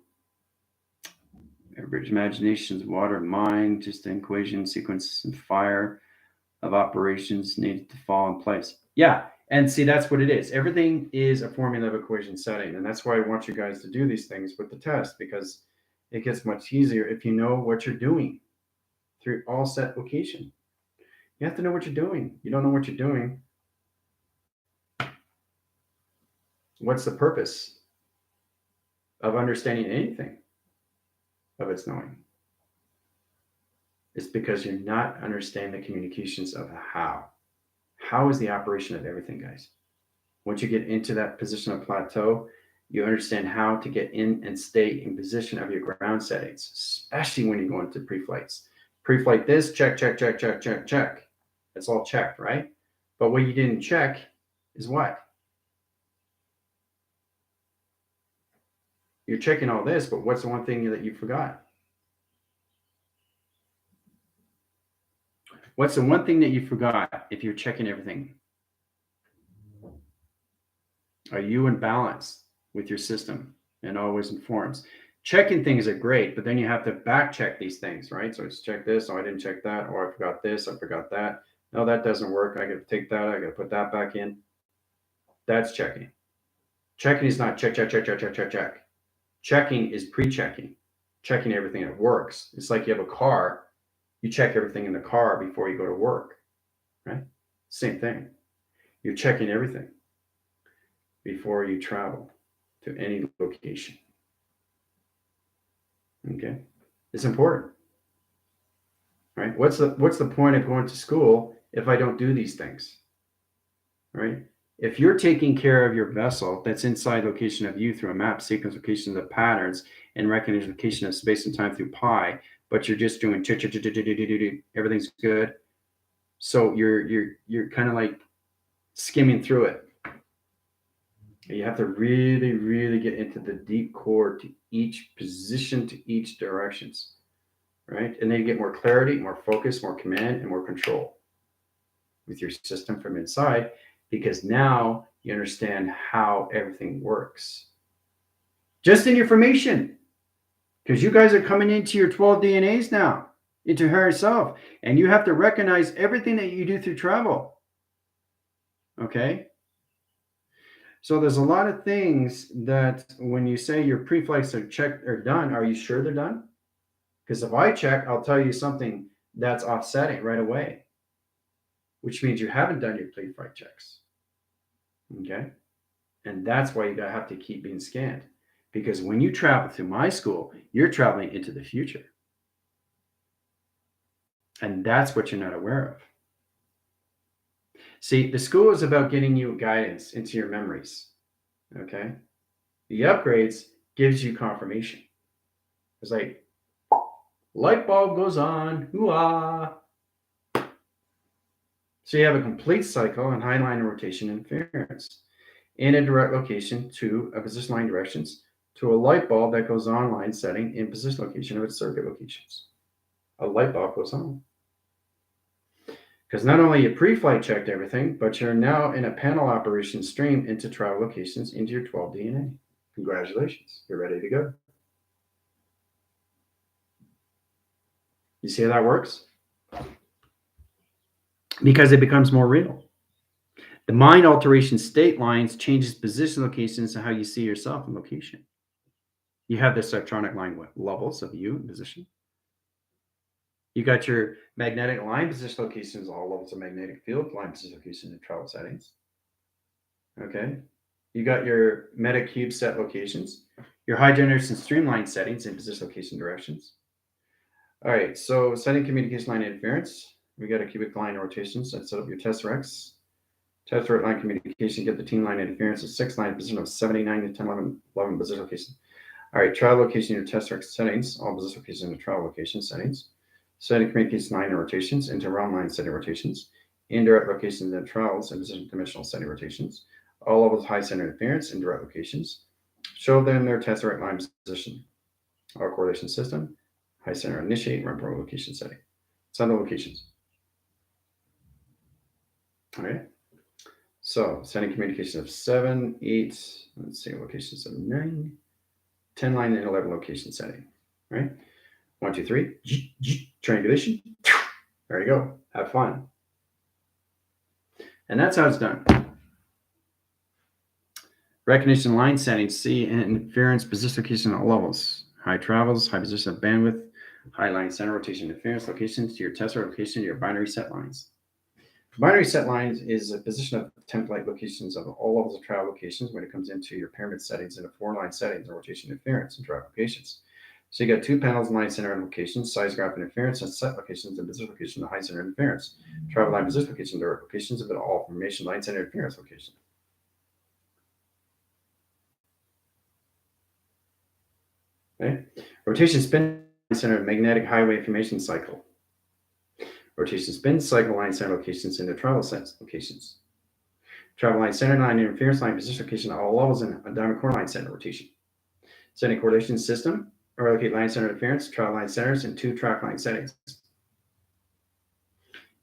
average imaginations, water, mind, just an equation sequence and fire of operations needed to fall in place. Yeah. And see, that's what it is. Everything is a formula of equation setting. And that's why I want you guys to do these things with the test, because it gets much easier if you know what you're doing through all set location. You have to know what you're doing. You don't know what you're doing. What's the purpose of understanding anything of its knowing? It's because you're not understanding the communications of the how. How is the operation of everything, guys? Once you get into that position of plateau, you understand how to get in and stay in position of your ground settings, especially when you go into pre-flights. Pre-flight this, check, check, check, check, check, check. It's all checked, right? But what you didn't check is what? You're checking all this, but what's the one thing that you forgot? What's the one thing that you forgot if you're checking everything? Are you in balance with your system and always informs? Checking things are great, but then you have to back check these things, right? So it's check this, oh, I didn't check that, or I forgot this, I forgot that. No, that doesn't work. I got to take that, I got to put that back in. That's checking. Checking is not check, check, check, check, check, check, check. Checking is pre-checking, checking everything that works. It's like you have a car, you check everything in the car before you go to work, right? Same thing. You're checking everything before you travel to any location. Okay, it's important, right? What's the point of going to school if I don't do these things, right? If you're taking care of your vessel that's inside location of you through a map sequence, location of patterns, and recognition location of space and time through pi, but you're just doing everything's good, so you're kind of like skimming through it. You have to really, really get into the deep core to each position, to each directions, right? And then you get more clarity, more focus, more command, and more control with your system from inside, because now you understand how everything works. Just in your formation, because you guys are coming into your 12 DNAs now, into higher self, and you have to recognize everything that you do through travel. Okay? So there's a lot of things that when you say your pre-flights are checked or done, are you sure they're done? Because if I check, I'll tell you something that's offsetting right away, which means you haven't done your pre-flight checks. Okay? And that's why you have to keep being scanned. Because when you travel through my school, you're traveling into the future. And that's what you're not aware of. See, the school is about getting you guidance into your memories. Okay? The upgrades gives you confirmation. It's like, light bulb goes on, hoo-ah. So you have a complete cycle and high line rotation interference in a direct location to a position line directions to a light bulb that goes on line setting in position location of its circuit locations. A light bulb goes on. Because not only you pre-flight checked everything, but you're now in a panel operation stream into travel locations into your 12 DNA. Congratulations, you're ready to go. You see how that works? Because it becomes more real. The mind alteration state lines changes position locations and how you see yourself in location. You have this electronic line levels of you in position. You got your magnetic line position locations, all levels of magnetic field line position locations and travel settings. Okay. You got your meta cube set locations, your high generation streamline settings and position location directions. All right. So setting communication line interference. We got a cubic line rotations that set up your tesseracts. Tesseract line communication, get the team line interference of 6 line position of 79 to 10, 11 position location. All right, travel location, your tesseract settings, all position locations in the travel location settings. Setting communication line rotations into round line setting rotations. Indirect locations and travels and position dimensional setting rotations. All levels high center interference in direct locations. Show them their tesseract line position. Our correlation system, high center initiate, run pro location setting. Center locations. All right. So setting communication of 7, 8, let's see, locations of 9, 10 line and 11 location setting, right? 1, 2, 3, triangulation. There you go. Have fun. And that's how it's done. Recognition line settings, see interference position location at all levels. High travels, high position of bandwidth, high line center rotation interference locations to your tesseract location, your binary set lines. Binary set lines is a position of template locations of all levels of travel locations when it comes into your pyramid settings and the 4-line settings and rotation interference and travel locations. So you got 2 panels, line center locations, size graph interference, and set locations and position location, the high center interference. Travel line position location, direct locations of it all formation, line center interference location. Okay. Rotation spin center magnetic highway information cycle. Rotation spin cycle line center locations into travel sense locations. Travel line center line interference line position location at all levels in a diamond core line center rotation. Setting correlation system, relocate line center interference, travel line centers, and 2 track line settings.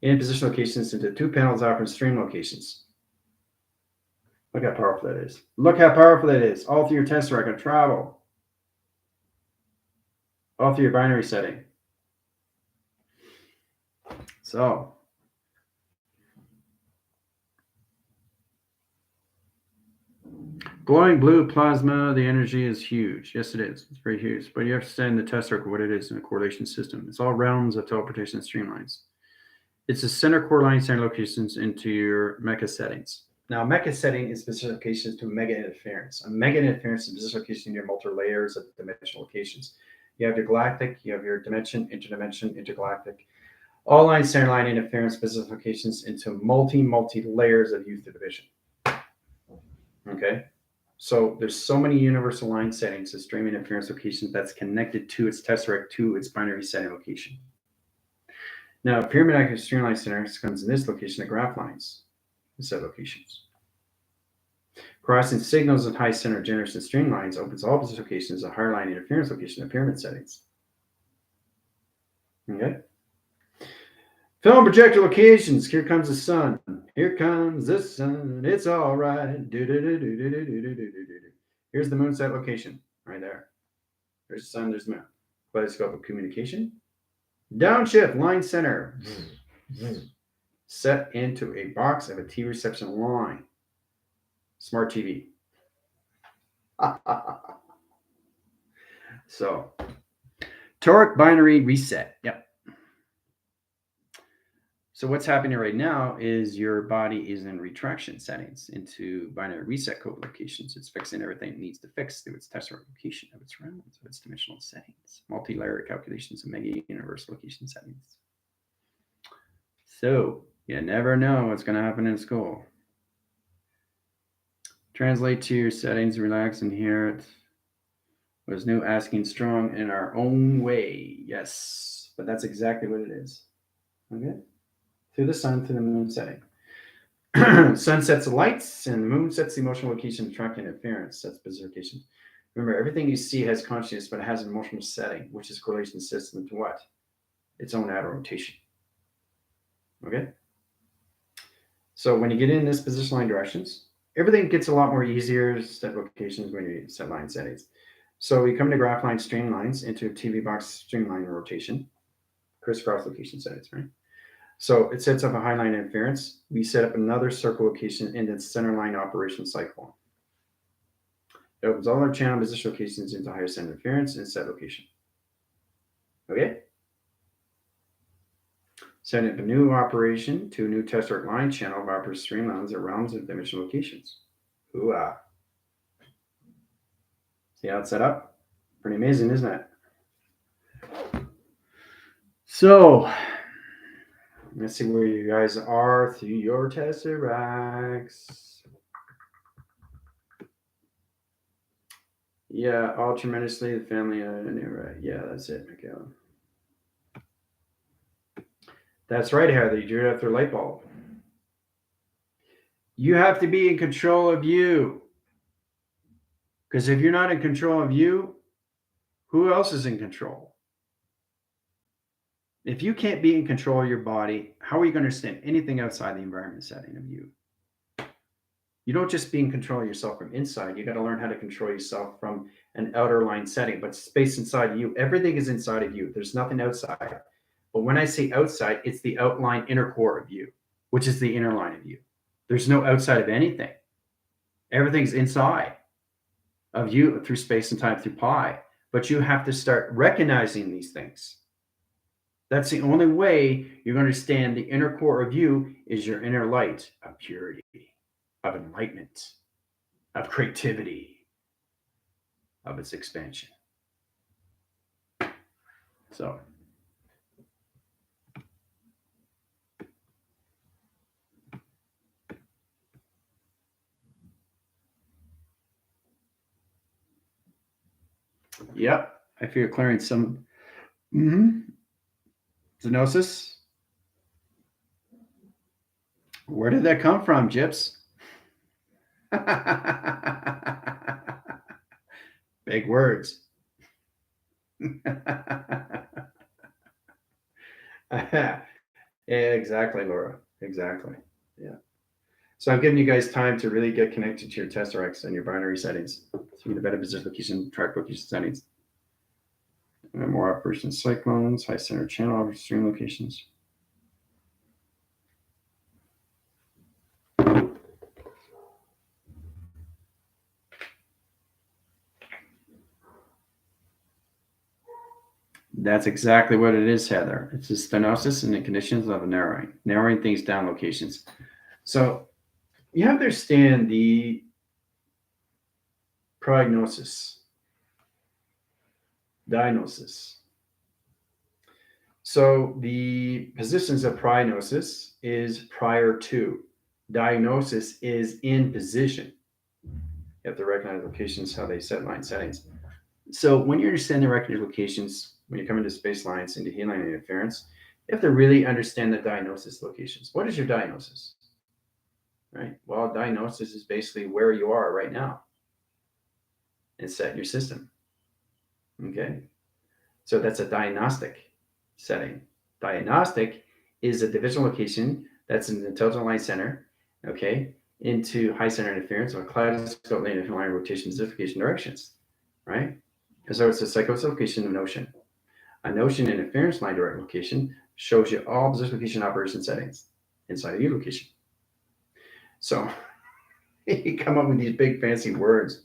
In position locations into 2 panels offering stream locations. Look how powerful that is. Look how powerful that is. All through your tesseract and travel. All through your binary setting. So, glowing blue plasma, the energy is huge. Yes, it is. It's very huge. But you have to understand the tesseract, what it is in a correlation system. It's all realms of teleportation and streamlines. It's the center core line center locations into your mecha settings. Now, mecha setting is position locations to mega interference. A mega interference is position location in your multi layers of dimensional locations. You have your galactic, you have your dimension, interdimension, intergalactic. All line center line interference position locations into multi layers of youth division. Okay. So there's so many universal line settings of stream interference locations that's connected to its tesseract to its binary setting location. Now, pyramid active streamline center comes in this location, the graph lines, the set locations. Crossing signals and high center generation streamlines opens all position locations, a higher line interference location of pyramid settings. Okay. Film projector locations. Here comes the sun. Here comes the sun. It's all right. Here's the moon set location right there. There's the sun, there's the moon. Kaleidoscope of communication. Downshift line center. Set into a box of a TV reception line. Smart TV. So, Toric binary reset. Yep. So what's happening right now is your body is in retraction settings into binary reset code locations. It's fixing everything it needs to fix through its tesseract location of its realms, of its dimensional settings, multi-layer calculations, and mega universal location settings. So you never know what's going to happen in school. Translate to your settings, relax, and hear it. Was new asking strong in our own way. Yes, but that's exactly what it is. Okay? Through the sun, through the moon setting. Sun sets the lights, and the moon sets the emotional location, attracting interference, sets berserkation. Remember, everything you see has consciousness, but it has an emotional setting, which is correlation system to what? Its own outer rotation. Okay? So when you get in this position line directions, everything gets a lot more easier set locations when you set line settings. So we come to graph line streamlines into a TV box streamline rotation, crisscross location settings, right? So it sets up a high line interference. We set up another circle location in the center line operation cycle. It opens all our channel position locations into higher center interference and set location. Okay? Setting up a new operation to a new tesseract line channel of operation streamlines at realms of dimensional locations. Ooh-ah. See how it's set up? Pretty amazing, isn't it? So, let's see where you guys are through your tesseracts. Yeah, all tremendously. The family, right? Yeah, that's it, Michaela. That's right, Heather. You drew it after light bulb. You have to be in control of you. Because if you're not in control of you, who else is in control? If you can't be in control of your body, how are you going to understand anything outside the environment setting of you? You don't just be in control of yourself from inside. You got to learn how to control yourself from an outer line setting, but space inside you. Everything is inside of you. There's nothing outside. But when I say outside, it's the outline inner core of you, which is the inner line of you. There's no outside of anything. Everything's inside of you through space and time through pi. But you have to start recognizing these things. That's the only way you're going to understand the inner core of you is your inner light of purity, of enlightenment, of creativity, of its expansion. So, yep, I feel clearing some Zenosis. Where did that come from, Gyps? Big words. Yeah, exactly, Laura. Exactly. Yeah. So I'm giving you guys time to really get connected to your tesseracts and your binary settings. So you get a better business location, track location settings. And more operation cyclones, high center channel, stream locations. That's exactly what it is, Heather. It's a stenosis and the conditions of narrowing things down locations. So you have to understand the prognosis, diagnosis. So the positions of prognosis is prior to. Diagnosis is in position. You have to recognize locations, how they set line settings. So when you understand the recognize locations, when you come into space lines, into healing interference, you have to really understand the diagnosis locations. What is your diagnosis? Right? Well, diagnosis is basically where you are right now and set your system. Okay. So that's a diagnostic setting. Diagnostic is a division location that's in the intelligent line center, okay, into high center interference or kaleidoscope line rotation zonification directions, right? So it's a psychosis location of notion. A notion interference line direct location shows you all position location operation settings inside of your location. So you come up with these big fancy words,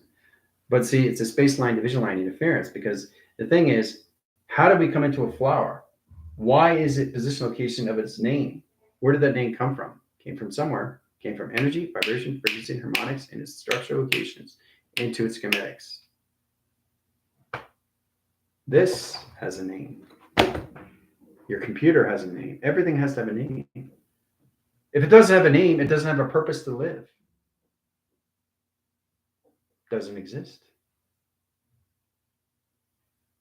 but see, it's a space line division line interference because the thing is, How did we come into a flower? Why is it position location of its name? Where did that name come from? Came from somewhere. Came from energy, vibration, frequency, harmonics, and its structural locations into its schematics. This has a name. Your computer has a name. Everything has to have a name. If it doesn't have a name, it doesn't have a purpose to live. It doesn't exist.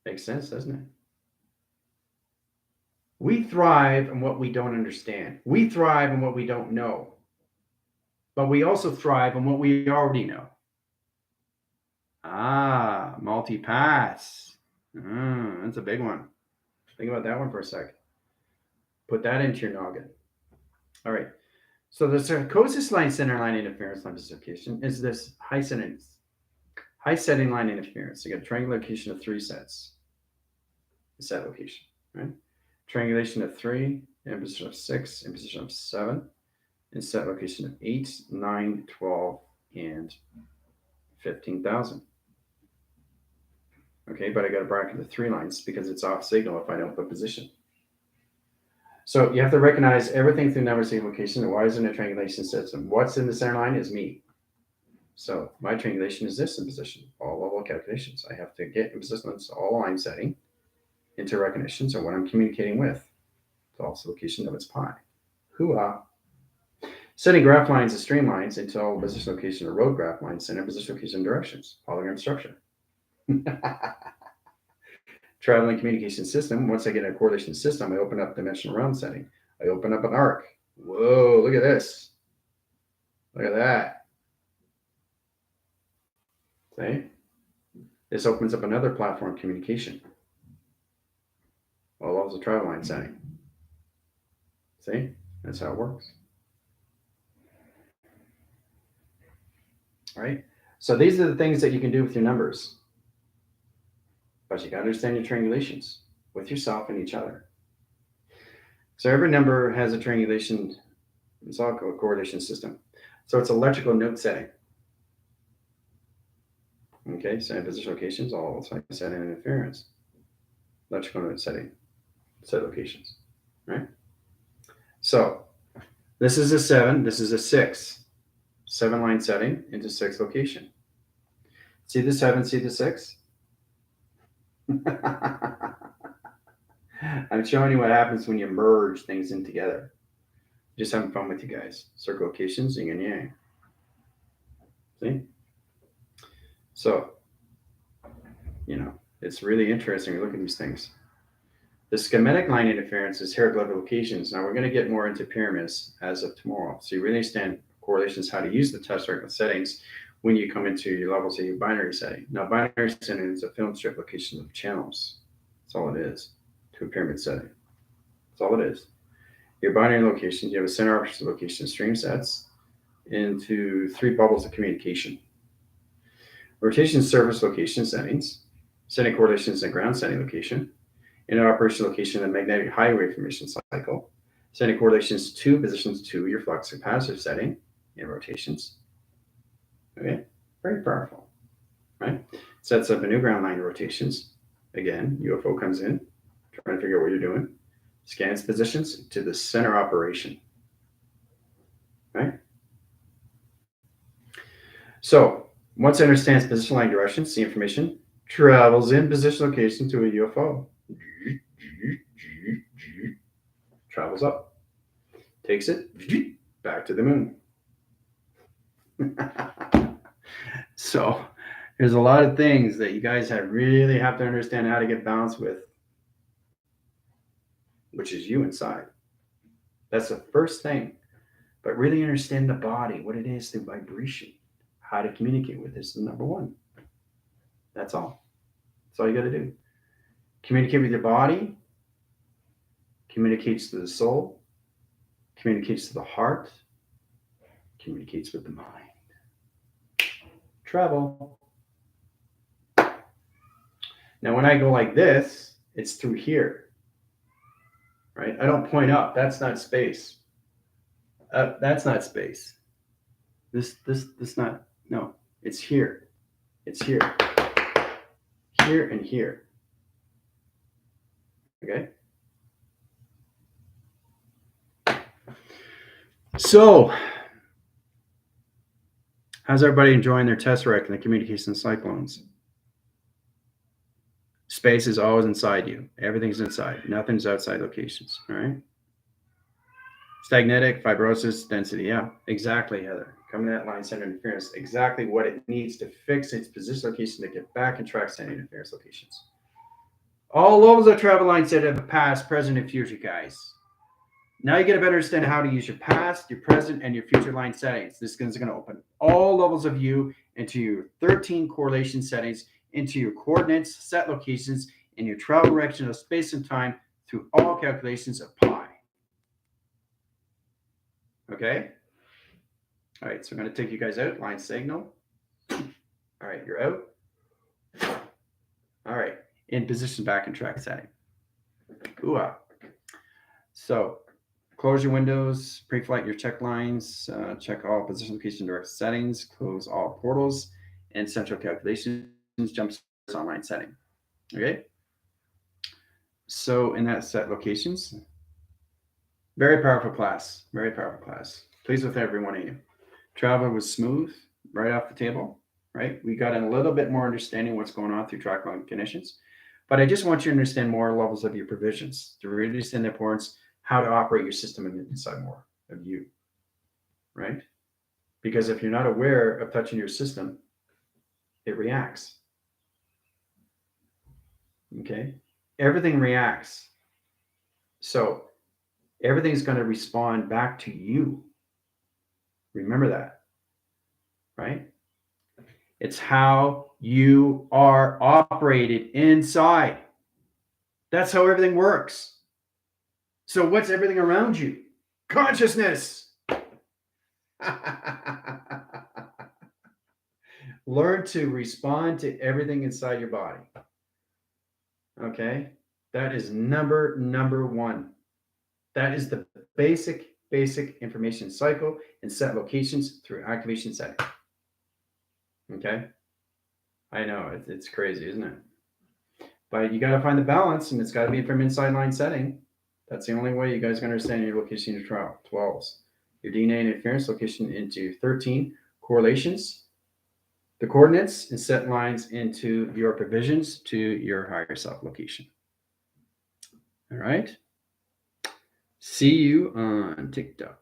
Makes sense, doesn't it? We thrive in what we don't understand. We thrive in what we don't know. But we also thrive in what we already know. Ah, multi-pass. That's a big one. Think about that one for a sec. Put that into your noggin. All right. So the sarcosis line center line interference line location is this high setting line interference. You got a triangular location of 3 sets. Set location, right? Triangulation of 3, in position of 6, in position of 7, and set location of 8, 9, 12, and 15,000. Okay, but I got to bracket the 3 lines because it's off signal if I don't put position. So you have to recognize everything through number sequence location. And why is it in a triangulation system? What's in the center line is me. So my triangulation is this in position. All level calculations. I have to get in position all line setting into recognition. So what I'm communicating with. It's also location of its pi. Hoo-ah. Setting graph lines and streamlines into all position location or road graph lines, center position location directions. Polygon structure. Traveling communication system. Once I get a correlation system, I open up dimensional round setting. I open up an arc. Whoa, look at this. Look at that. See? This opens up another platform communication. All levels of travel line setting. See? That's how it works. All right? So these are the things that you can do with your numbers. But you got to understand your triangulations with yourself and each other. So every number has a triangulation, it's all a correlation system. So it's electrical note setting. Okay, so position locations, all setting and interference. Electrical note setting, set locations, right? So this is a 7, this is a 6. 7 line setting into 6 location. See the 7, see the 6? I'm showing you what happens when you merge things in together. Just having fun with you guys. Circle locations, yin and yang. See? So, it's really interesting to look at these things. The schematic line interference is hieroglyphic locations. Now we're going to get more into pyramids as of tomorrow. So you really understand correlations, how to use the test circle settings when you come into your levels of your binary setting. Now binary setting is a film strip location of channels. That's all it is to a pyramid setting. That's all it is. Your binary locations, you have a center option location stream sets into 3 bubbles of communication. Rotation surface location settings, setting correlations and ground setting location, inner operation location and magnetic highway formation cycle, setting correlations to positions to your flux capacitor setting in rotations. Okay, very powerful, right? Sets up a new ground line rotations. Again, UFO comes in, trying to figure out what you're doing. Scans positions to the center operation, right? So once it understands position line directions, the information travels in position location to a UFO. Travels up, takes it back to the moon. So there's a lot of things that you guys really have to understand how to get balanced with, which is you inside. That's the first thing. But really understand the body, what it is through vibration, how to communicate with this is number 1. That's all. That's all you got to do. Communicate with your body, communicates to the soul, communicates to the heart, communicates with the mind. Travel. Now, when I go like this, it's through here, right? I don't point up. That's not space. That's not space. This not, no, it's here. It's here. Here and here. Okay. So, how's everybody enjoying their test rec and the communication cyclones? Space is always inside you. Everything's inside. Nothing's outside locations. All right. Stagnatic, fibrosis, density. Yeah, exactly, Heather. Coming at line center interference. Exactly what it needs to fix its position location to get back and track center interference locations. All levels of travel line center have a past, present, and future, guys. Now you get a better understanding how to use your past, your present, and your future line settings. This is going to open all levels of you into your 13 correlation settings, into your coordinates, set locations, and your travel direction of space and time through all calculations of pi. Okay? All right, so I'm going to take you guys out. Line signal. All right, you're out. All right, in position back and track setting. Ooh-ah. So close your windows, pre-flight your check lines, check all position location direct settings, close all portals and central calculations, jump online setting. Okay. So in that set locations, very powerful class, very powerful class. Pleased with every one of you. Travel was smooth right off the table, right? We got a little bit more understanding what's going on through track line conditions, but I just want you to understand more levels of your provisions to really understand the importance how to operate your system inside more of you, right? Because if you're not aware of touching your system, it reacts. Okay? Everything reacts. So everything's going to respond back to you. Remember that, right? It's how you are operated inside. That's how everything works. So what's everything around you? Consciousness. Learn to respond to everything inside your body. Okay? That is number one. That is the basic information cycle and set locations through activation setting. Okay? I know, it's crazy, isn't it? But you got to find the balance, and it's got to be from inside line setting. That's the only way you guys can understand your location of 12s. Your DNA interference location into 13 correlations, the coordinates, and set lines into your provisions to your higher self location. All right. See you on TikTok.